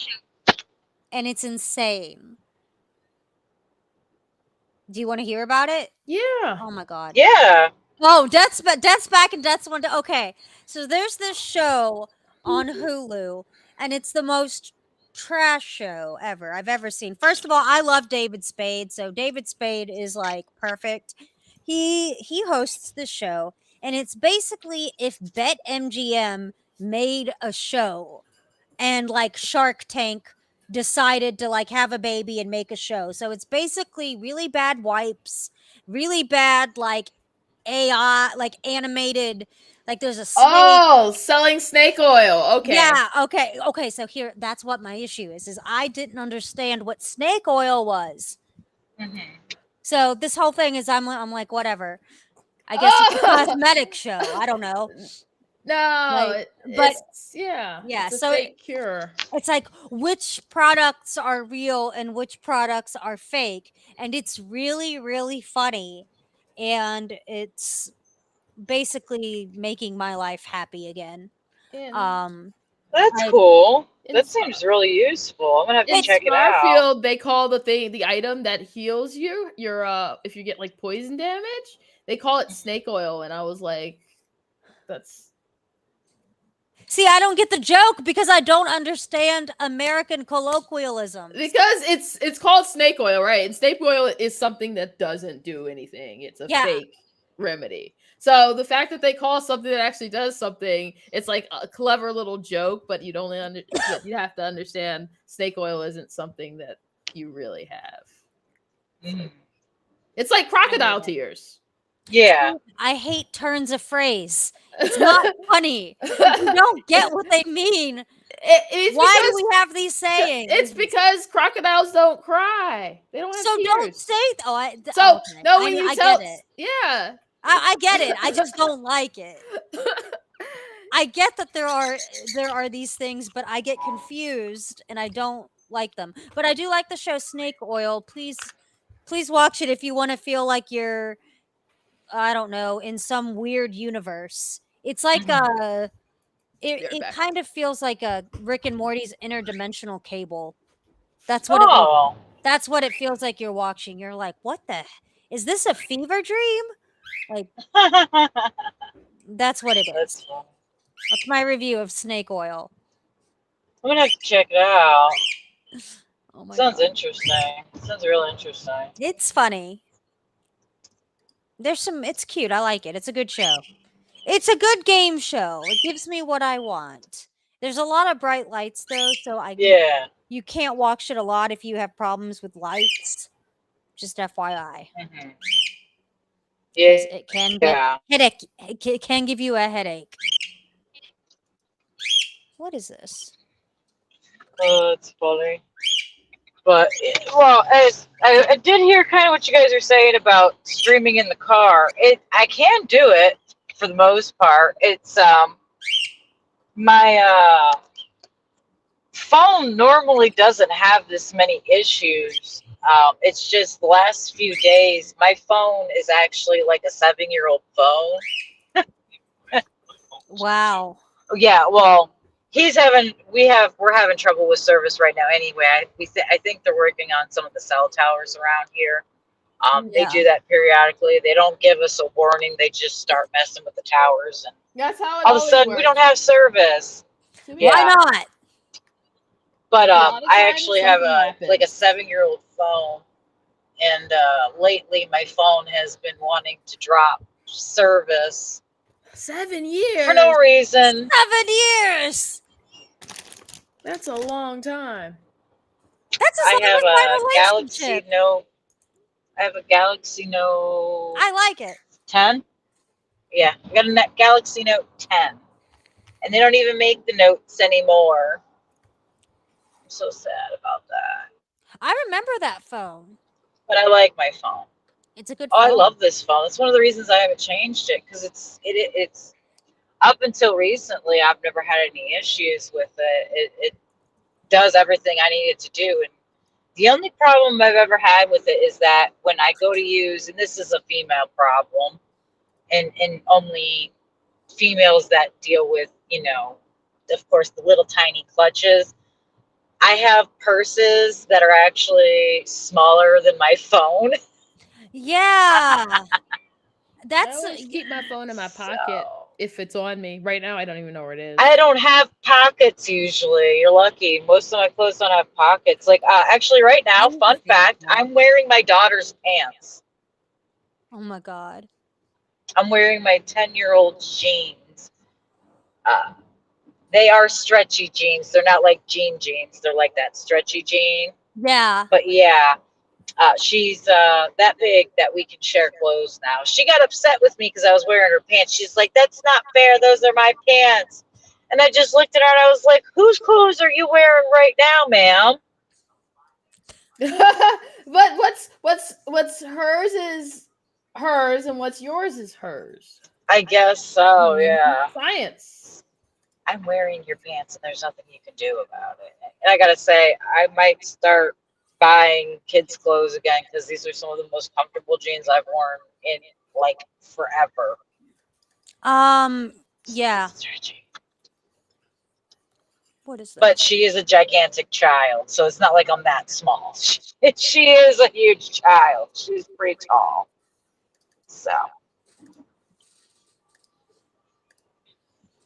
And it's insane. Do you want to hear about it? Yeah. Oh my god. Yeah. Oh, Death's back and Death's one. Okay, so there's this show on Hulu, and it's the most trash show ever I've ever seen. First of all, I love David Spade, so David Spade is like perfect. He hosts the show, and it's basically if BetMGM made a show, and like Shark Tank decided to like have a baby and make a show. So it's basically really bad wipes, really bad like AI, like animated, like there's a snake. Oh, selling snake oil. Okay. Yeah, okay. So here, that's what my issue is I didn't understand what snake oil was. Mhm. So this whole thing is I'm like, whatever. I guess it's a Oh! cosmetic show. I don't know. No, Like, it's yeah, it's a so fake cure. It's like which products are real and which products are fake. And it's really, really funny. And it's basically making my life happy again. In, That's I- cool. in That Star- seems really useful. I'm gonna have to in check it out. Starfield, they call the item that heals you, if you get like poison damage, they call it snake oil, and I was like, that's See, I don't get the joke because I don't understand American colloquialisms. because it's called snake oil, right? And snake oil is something that doesn't do anything. It's a Yeah. fake remedy. So the fact that they call something that actually does something, it's like a clever little joke, but you have to understand snake oil isn't something that you really have. Mhm. It's like crocodile tears. Yeah. I hate turns of phrase. It's not funny. You don't get what they mean. It's Why because, do we have these sayings? It's because crocodiles don't cry. They don't have So tears. don't say. So okay. no, when you I tell, get it. yeah, I get it. I just don't like it. I get that there are these things, but I get confused and I don't like them. But I do like the show Snake Oil. Please watch it if you want to feel like you're, I don't know, in some weird universe. It's like Mhm. it back. kind of feels like a Rick and Morty's interdimensional cable. That's what it would Oh. that's what it feels like you're watching. You're like, "What the is this a fever dream?" Like that's what it That's is. fun. That's my review of Snake Oil. I'm gonna have to check it out. Oh my Sounds god. interesting. Sounds real interesting. It's funny. It's cute. I like it. It's a good show. It's a good game show. It gives me what I want. There's a lot of bright lights though, so Yeah. you can't watch it a lot if you have problems with lights. Just FYI. Hmm. Because Yeah. it can get headache. It can give you a headache. What is this? Oh, it's funny. But well, as I did hear kind of what you guys are saying about streaming in the car. I can do it for the most part. It's my phone normally doesn't have this many issues. It's just the last few days, my phone is actually like a 7-year-old phone. Wow. Yeah, well, we're having trouble with service right now anyway. I think they're working on some of the cell towers around here. They Yeah. do that periodically. They don't give us a warning. They just start messing with the towers, and That's how it all of a always sudden we works. don't have service. To be Yeah. Why not? But A lot of I times actually have something like a happens. 7-year-old phone, and lately my phone has been wanting to drop service 7 years. for no reason. 7 years. That's a long time. That's as I long as have like my a Galaxy relationship. Note. I have a Galaxy Note I like it. 10. Yeah, I got a Galaxy Note 10, and they don't even make the notes anymore. I'm so sad about that. I remember that phone. But I like my phone. It's a good Oh, I phone. love this phone. It's one of the reasons I haven't changed it, because it's up until recently I've never had any issues with it. It does everything I need it to do, and the only problem I've ever had with it is that when I go to use, and this is a female problem, and only females that deal with, of course, the little tiny clutches. I have purses that are actually smaller than my phone. Yeah. I That's always keep my phone in my pocket So, if it's on me. Right now, I don't even know where it is. I don't have pockets usually. You're lucky. Most of my clothes don't have pockets. Like, actually, right now, Where's fun the fact, phone? I'm wearing my daughter's pants. oh my god. I'm wearing my 10-year-old jeans. Uh, they are stretchy jeans. They're not like jeans. They're like that stretchy jean. Yeah. But yeah, she's that big that we can share clothes now. She got upset with me because I was wearing her pants. She's like, "That's not fair. Those are my pants." And I just looked at her and I was like, "Whose clothes are you wearing right now, ma'am?" But what's hers is hers, and what's yours is hers. I guess so. Mhm. Yeah, Science. I'm wearing your pants, and there's nothing you can do about it. And I gotta say, I might start buying kids' clothes again, because these are some of the most comfortable jeans I've worn in like forever. Yeah. Stretchy. What is But this? she is a gigantic child, so it's not like I'm that small. She is a huge child. She's pretty tall. So,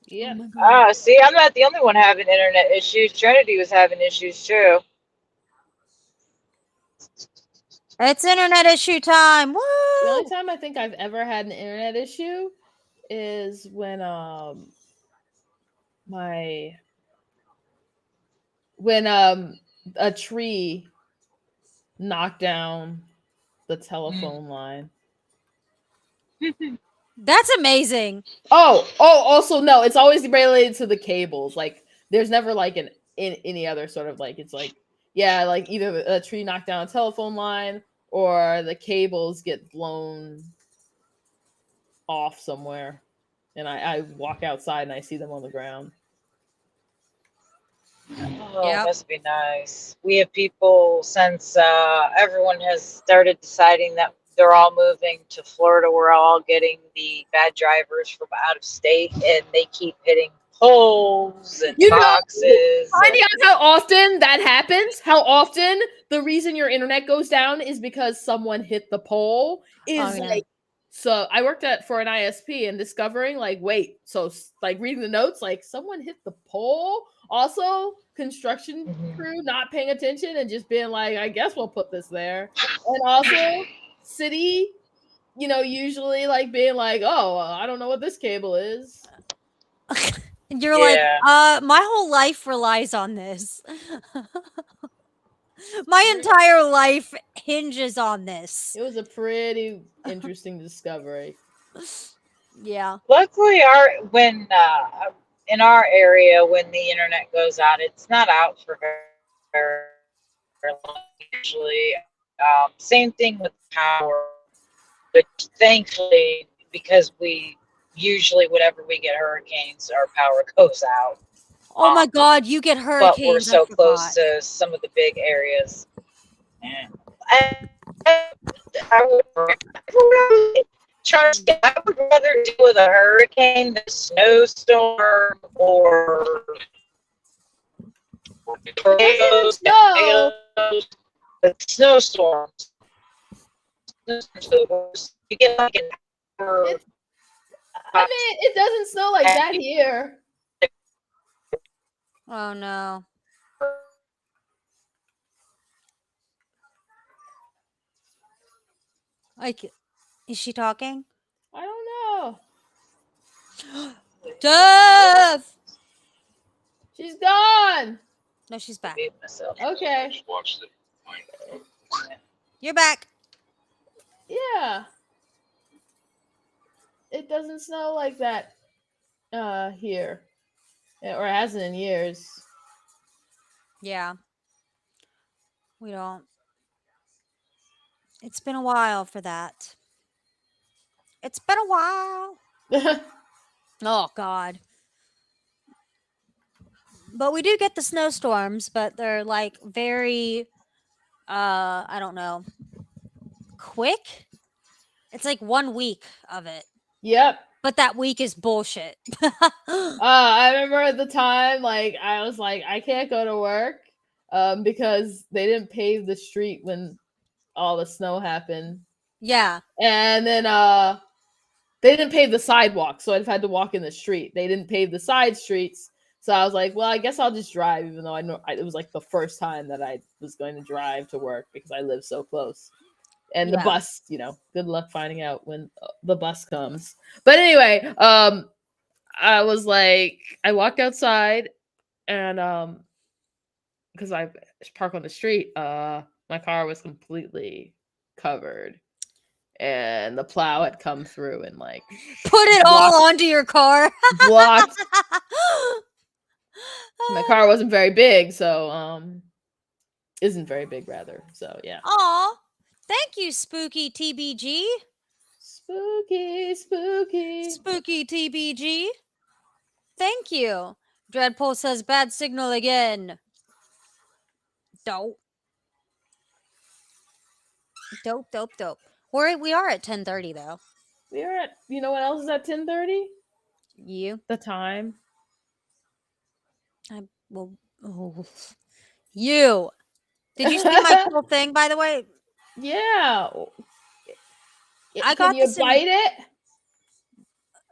Yeah. Oh my god. see, I'm not the only one having internet issues. Trinity was having issues too. It's internet issue time. The only Woo! time I think I've ever had an internet issue is when my when a tree knocked down the telephone line. That's amazing. Oh, also no, it's always related to the cables. Like there's never like in any other sort of like it's like yeah, like either a tree knocked down a telephone line or the cables get blown off somewhere. and I walk outside and I see them on the ground. Oh, Yep. must be nice. We have people since everyone has started deciding that they're all moving to Florida. We're all getting the bad drivers from out of state, and they keep hitting poles and You know, boxes. finding out how often that happens, how often the reason your internet goes down is because someone hit the pole is yeah. like. So I worked for an ISP and discovering like, wait, so like reading the notes, like someone hit the pole. Also, construction Mhm. crew not paying attention and just being like, I guess we'll put this there. And also, city, usually like being like, oh, I don't know what this cable is. And you're like, Yeah. my whole life relies on this. My entire life hinges on this. It was a pretty interesting discovery. Yeah. Luckily, when in our area, when the internet goes out, it's not out for very long. Usually, same thing with power. But thankfully, because we usually, whenever we get hurricanes, our power goes out. Oh my God, you get But we're hurricanes. I so close forgot. to some of the big areas. I would Charles, I would rather deal with a hurricane than a snowstorm or tornadoes, No, but snowstorms. You get like an hour. I mean, it doesn't snow like that here. Oh no. Like, is she talking? I don't know. Death! She's gone. No, she's back. Okay. Just watched it. You're back. Yeah. It doesn't snow like that here. Or it hasn't in years. Yeah. We don't. It's been a while for that. It's been a while. Oh God. But we do get the snowstorms, but they're like very I don't know, quick. It's like 1 week of it. Yep. But that week is bullshit. I remember at the time, like, I was like, I can't go to work because they didn't pave the street when all the snow happened. Yeah. And then they didn't pave the sidewalk, so I've had to walk in the street. They didn't pave the side streets. So I was like, well, I guess I'll just drive, even though I know it was like the first time that I was going to drive to work because I live so close. And the Yeah. bus, good luck finding out when the bus comes. But anyway, I was like, I walked outside and because I park on the street, my car was completely covered. And the plow had come through and like Put it all onto your car. blocked. My car wasn't very big, so isn't very big rather. So yeah. Aw. Thank you, Spooky TBG. Spooky, spooky. Spooky TBG. Thank you. Dreadpole says bad signal again. Dope. Dope. We are at 10:30 though. We are at, what else is at 10:30? You? The time. You. Did you see my cool thing, by the way? Yeah. I Can got you this in- bite it?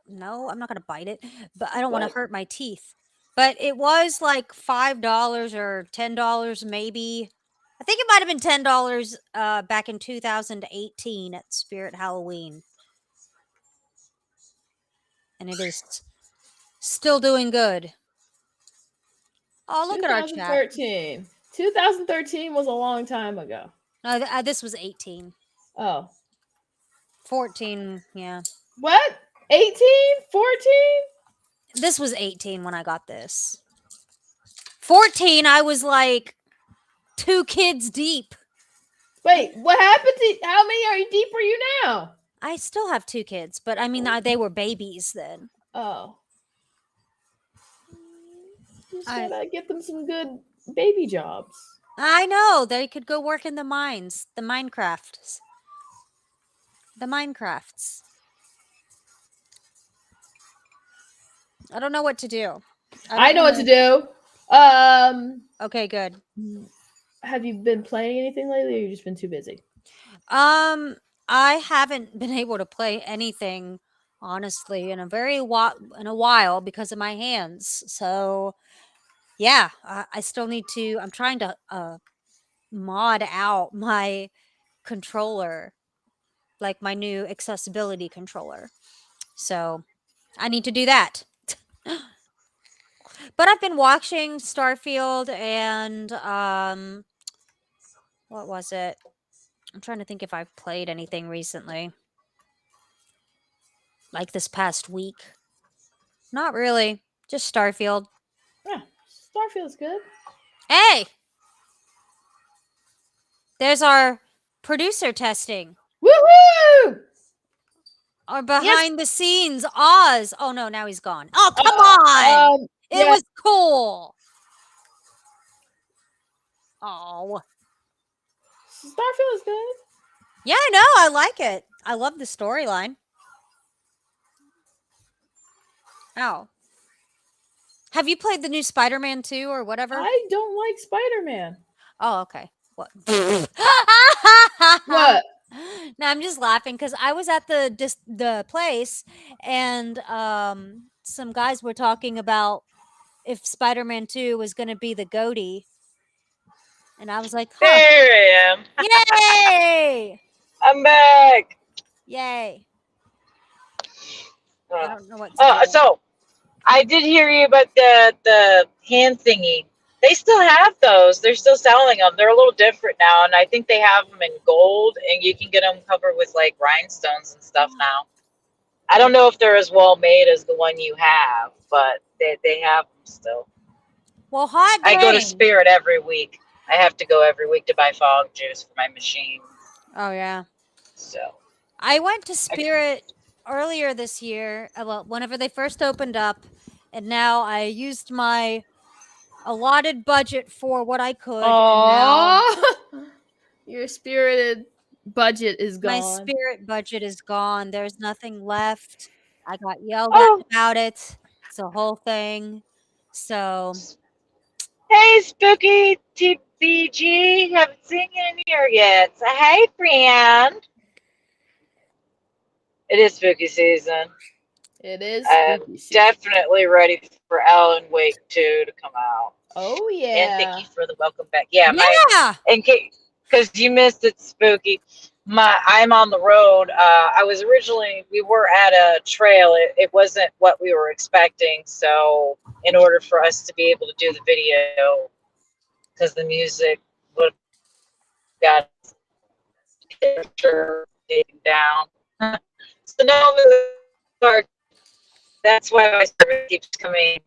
No, I'm not gonna bite it, but I don't want to hurt my teeth. But it was like $5 or $10 maybe. I think it might have been $10 back in 2018 at Spirit Halloween. And it is still doing good. Oh, look at our chat. 2013. 2013 was a long time ago. No, this was 18. Oh. 14, yeah. What? 18? 14? This was 18 when I got this. 14, I was like 2 kids deep. Wait, what happened to how many deep are you now? I still have 2 kids, but I mean, they were babies then. Oh. Just I gotta get them some good baby jobs. I know they could go work in the mines, the Minecrafts, the Minecrafts. I don't know what to do. I know what to wanna- do. Okay, good. Have you been playing anything lately, or you just been too busy? I haven't been able to play anything honestly in a while because of my hands. So yeah, I still need to. I'm trying to mod out my controller, like my new accessibility controller. So I need to do that. But I've been watching Starfield and what was it? I'm trying to think if I've played anything recently. Like this past week. Not really. Just Starfield. Yeah, Starfield's good. Hey! There's our producer testing. Woohoo! Our Yes. behind the scenes Oz. Oh no, now he's gone. Oh, come on! It yeah. was cool. Oh. Starfield is good. Yeah, I know. I like it. I love the storyline. Oh. Have you played the new Spider-Man 2 or whatever? I don't like Spider-Man. Oh, okay. What? What? No, I'm just laughing because I was at the place and some guys were talking about if Spider-Man 2 was going to be the goatee, and I was like, huh, There I am. yay, I'm back. yay. I don't know what to do. So I did hear you about the hand thingy. They still have those. They're still selling them. They're a little different now, and I think they have them in gold, and you can get them covered with like rhinestones and stuff now. I don't know if they're as well made as the one you have, but they have them still. Well, hot I go to dang. Spirit every week. I have to go every week to buy fog juice for my machine. Oh yeah. So I went to Spirit earlier this year, well, whenever they first opened up, and now I used my allotted budget for what I could, and now Aww. Your spirited budget is my gone. Spirit budget is gone. There's nothing left. I got yelled Oh. at about it. It's a whole thing. So hey, Spooky TBG, haven't seen you in here yet. So hey, friend. It is spooky season. It is I'm spooky season. definitely ready for Alan Wake 2 to come out. Oh yeah. And thank you for the welcome back. Yeah, yeah. in case because you missed it, Spooky. I'm on the road. We were at a trail. It wasn't what we were expecting. So in order for us to be able to do the video, because the music would have got taken down. So now that's why my service keeps coming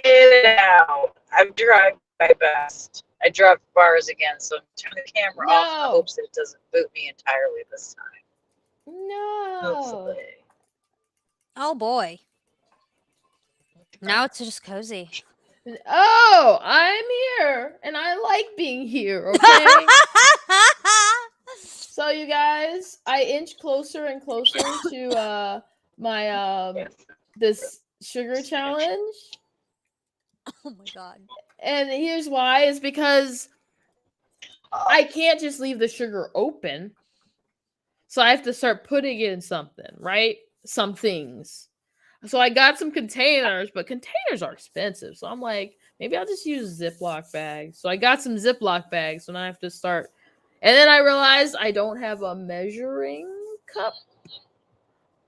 in and out. I'm driving my best. I dropped bars again, so turn the camera off in the hopes that it doesn't boot me entirely this time. No. Hopefully. Oh boy. Now it's just cozy. Oh, I'm here, and I like being here. Okay. So you guys, I inch closer and closer to my this sugar challenge. Oh my god. And here's why, is because I can't just leave the sugar open. So I have to start putting it in something, right? Some things. So I got some containers, but containers are expensive. So I'm like, maybe I'll just use Ziploc bags. So I got some Ziploc bags, and I have to start. And then I realized I don't have a measuring cup,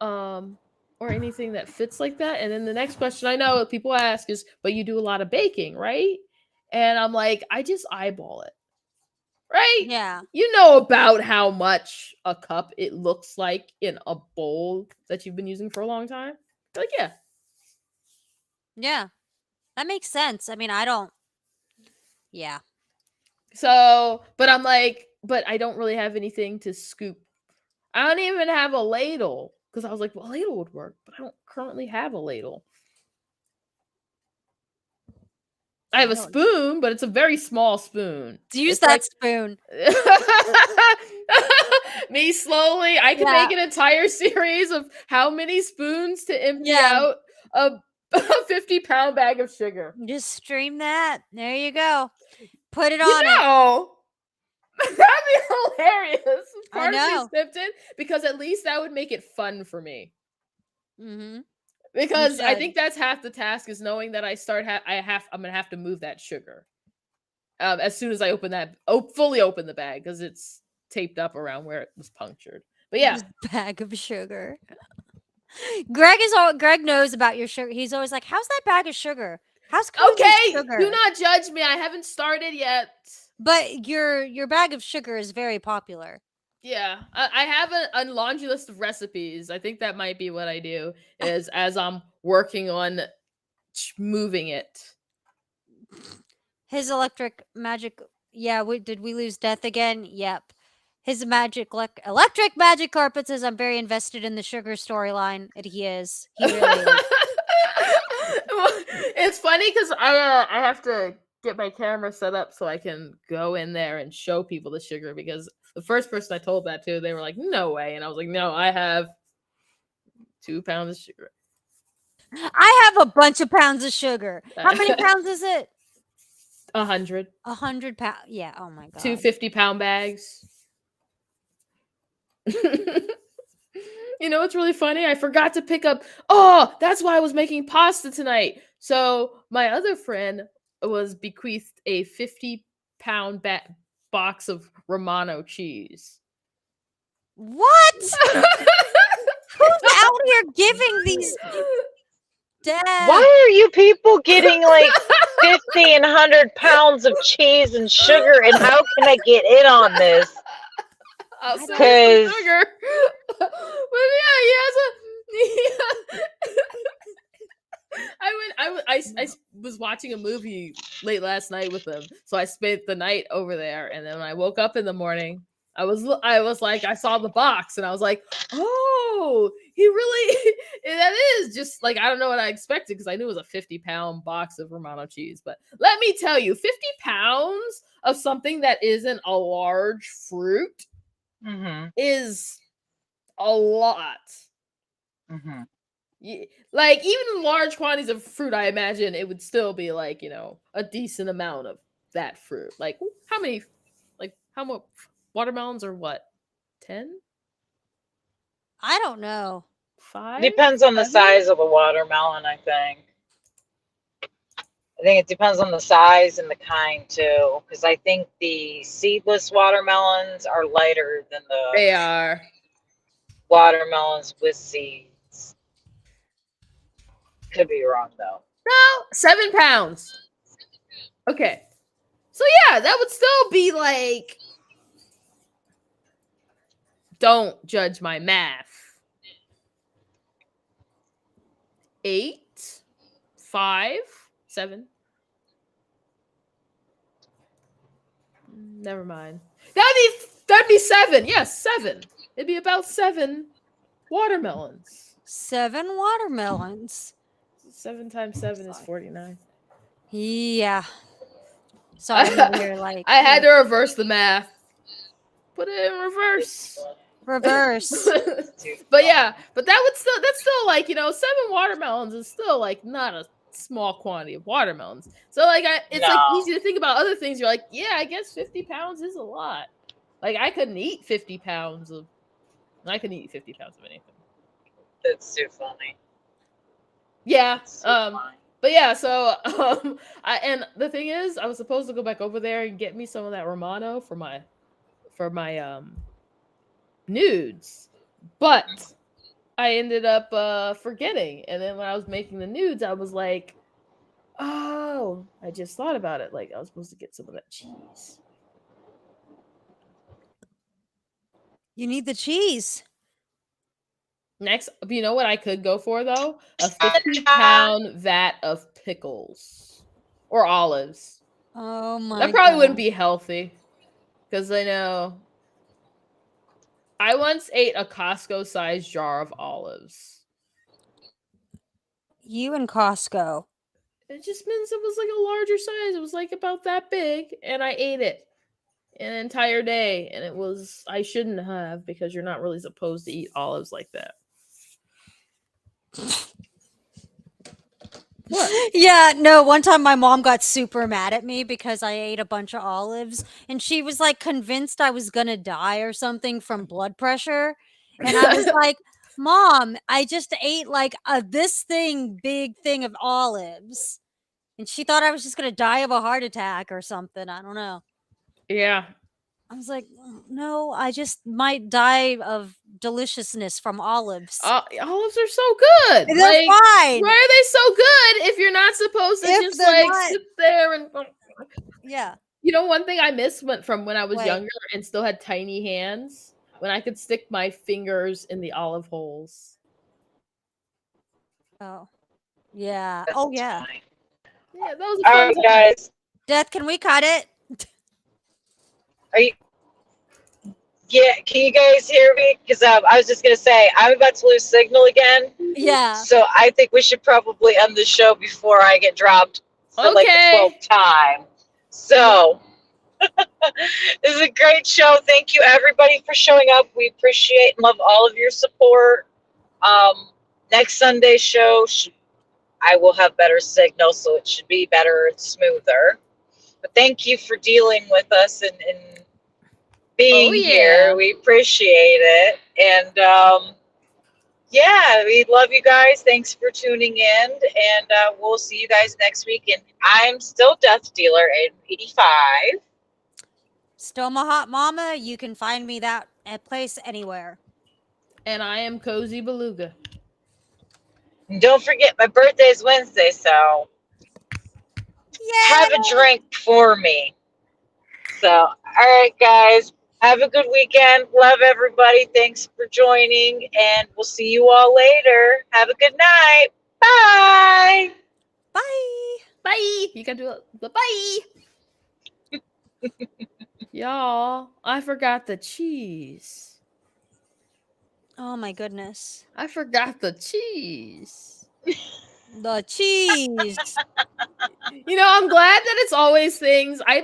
or anything that fits like that. And then the next question I know people ask is, but you do a lot of baking, right? And I'm like, I just eyeball it. Right? Yeah. You know about how much a cup it looks like in a bowl that you've been using for a long time? Like, yeah. Yeah. That makes sense. I mean, I don't. Yeah. So, but I'm like, but I don't really have anything to scoop. I don't even have a ladle because I was like, well, a ladle would work, but I don't currently have a ladle. I have a spoon, but it's a very small spoon. Use that spoon. Me slowly, I can make an entire series of how many spoons to empty out a 50-pound bag of sugar. Just stream that. There you go. Put it You on know, that'd be hilarious. Part I of know. me stepped in because at least that would make it fun for me. Mm-hmm. Because I think that's half the task is knowing that I'm gonna have to move that sugar as soon as I fully open the bag because it's taped up around where it was punctured. But yeah, bag of sugar. Greg knows about your sugar. He's always like, "How's that bag of sugar? How's sugar?" Do not judge me. I haven't started yet. But your bag of sugar is very popular. Yeah, I have a laundry list of recipes. I think that might be what I do is as I'm working on moving it. His electric magic. Yeah, did we lose Death again? Yep. His electric magic carpet says, "I'm very invested in the sugar storyline." And he is. He really is. It's funny because I have to get my camera set up so I can go in there and show people the sugar because the first person I told that to, they were like, "No way," and I was like, "No, I have 2 pounds of sugar. I have a bunch of pounds of sugar. How many pounds is it? 100. 100 pounds. Yeah. Oh my god. 2 50-pound bags." You know what's really funny? I forgot to pick up. Oh, that's why I was making pasta tonight. So my other friend was bequeathed a 50-pound box of Romano cheese. What? Who's out here giving these? Dad. Why are you people getting like 50 and 100 pounds of cheese and sugar? And how can I get in on this? I'll send you some sugar. But yeah, he has I was watching a movie late last night with him, so I spent the night over there, and then when I woke up in the morning, I was like, I saw the box, and I was like, oh, he really, that is just like, I don't know what I expected because I knew it was a 50-pound box of Romano cheese, but let me tell you, 50 pounds of something that isn't a large fruit is a lot. Like even large quantities of fruit, I imagine it would still be like, you know, a decent amount of that fruit. Like how many watermelons are what? 10? I don't know. 5? Depends on the size of the watermelon, I think. I think it depends on the size and the kind too, because I think the seedless watermelons are lighter than the watermelons with seeds. Could be wrong though. No, 7 pounds. Okay. So yeah, that would still be like, don't judge my math. 8, 5, 7. Never mind. That'd be 7. Yes, 7. It'd be about 7 watermelons. 7 watermelons. 7 times 7 is 49. Yeah. Sorry, you're like. I had to reverse the math. Put it in reverse. Reverse. But yeah, but that's still like, you know, 7 watermelons is still like not a small quantity of watermelons. So like it's like easy to think about other things. You're like, yeah, I guess 50 pounds is a lot. Like I couldn't eat 50 pounds of anything. That's too funny. Yeah. But yeah, so and the thing is, I was supposed to go back over there and get me some of that Romano for my nudes, but I ended up forgetting. And then when I was making the nudes, I was like, oh, I just thought about it. Like I was supposed to get some of that cheese. You need the cheese. Next, you know what I could go for though? A 50-pound vat of pickles or olives. Oh my! That probably wouldn't be healthy because I know I once ate a Costco-sized jar of olives. You and Costco. It just means it was like a larger size. It was like about that big, and I ate it an entire day. And it was, I shouldn't have, because you're not really supposed to eat olives like that. What? Yeah, no, one time my mom got super mad at me because I ate a bunch of olives and she was like convinced I was gonna die or something from blood pressure. And I was like, Mom, I just ate like this big thing of olives. And she thought I was just gonna die of a heart attack or something. I don't know. Yeah. I was like, no, I just might die of deliciousness from olives. Olives are so good. They're Like, fine. why are they so good if you're not supposed to If just they're like not- sit there and? Yeah. You know, one thing I miss from when I was Wait. younger and still had tiny hands, when I could stick my fingers in the olive holes. Oh. Yeah. That's Oh yeah. fine. Yeah, that was a All fun right, time. guys. Death, can we cut it? Are you? Yeah, can you guys hear me? Because I was just gonna say I'm about to lose signal again, Yeah. so I think we should probably end the show before I get dropped for like the Okay. 12th time. So this is a great show. Thank you everybody for showing up. We appreciate and love all of your support. Next Sunday's show, I will have better signal, so it should be better and smoother. But thank you for dealing with us and being yeah. here. We appreciate it. And yeah, we love you guys. Thanks for tuning in. And we'll see you guys next week. And I'm still Death Dealer in 85. Still my hot mama. You can find me that at place anywhere. And I am Cozy Beluga. And don't forget, my birthday is Wednesday, so Yeah. have a drink for me. So, all right, guys. Have a good weekend. Love everybody. Thanks for joining. And we'll see you all later. Have a good night. Bye. Bye. Bye. You can do it. Bye. Y'all, I forgot the cheese. Oh my goodness. I forgot the cheese. The cheese. You know, I'm glad that it's always things I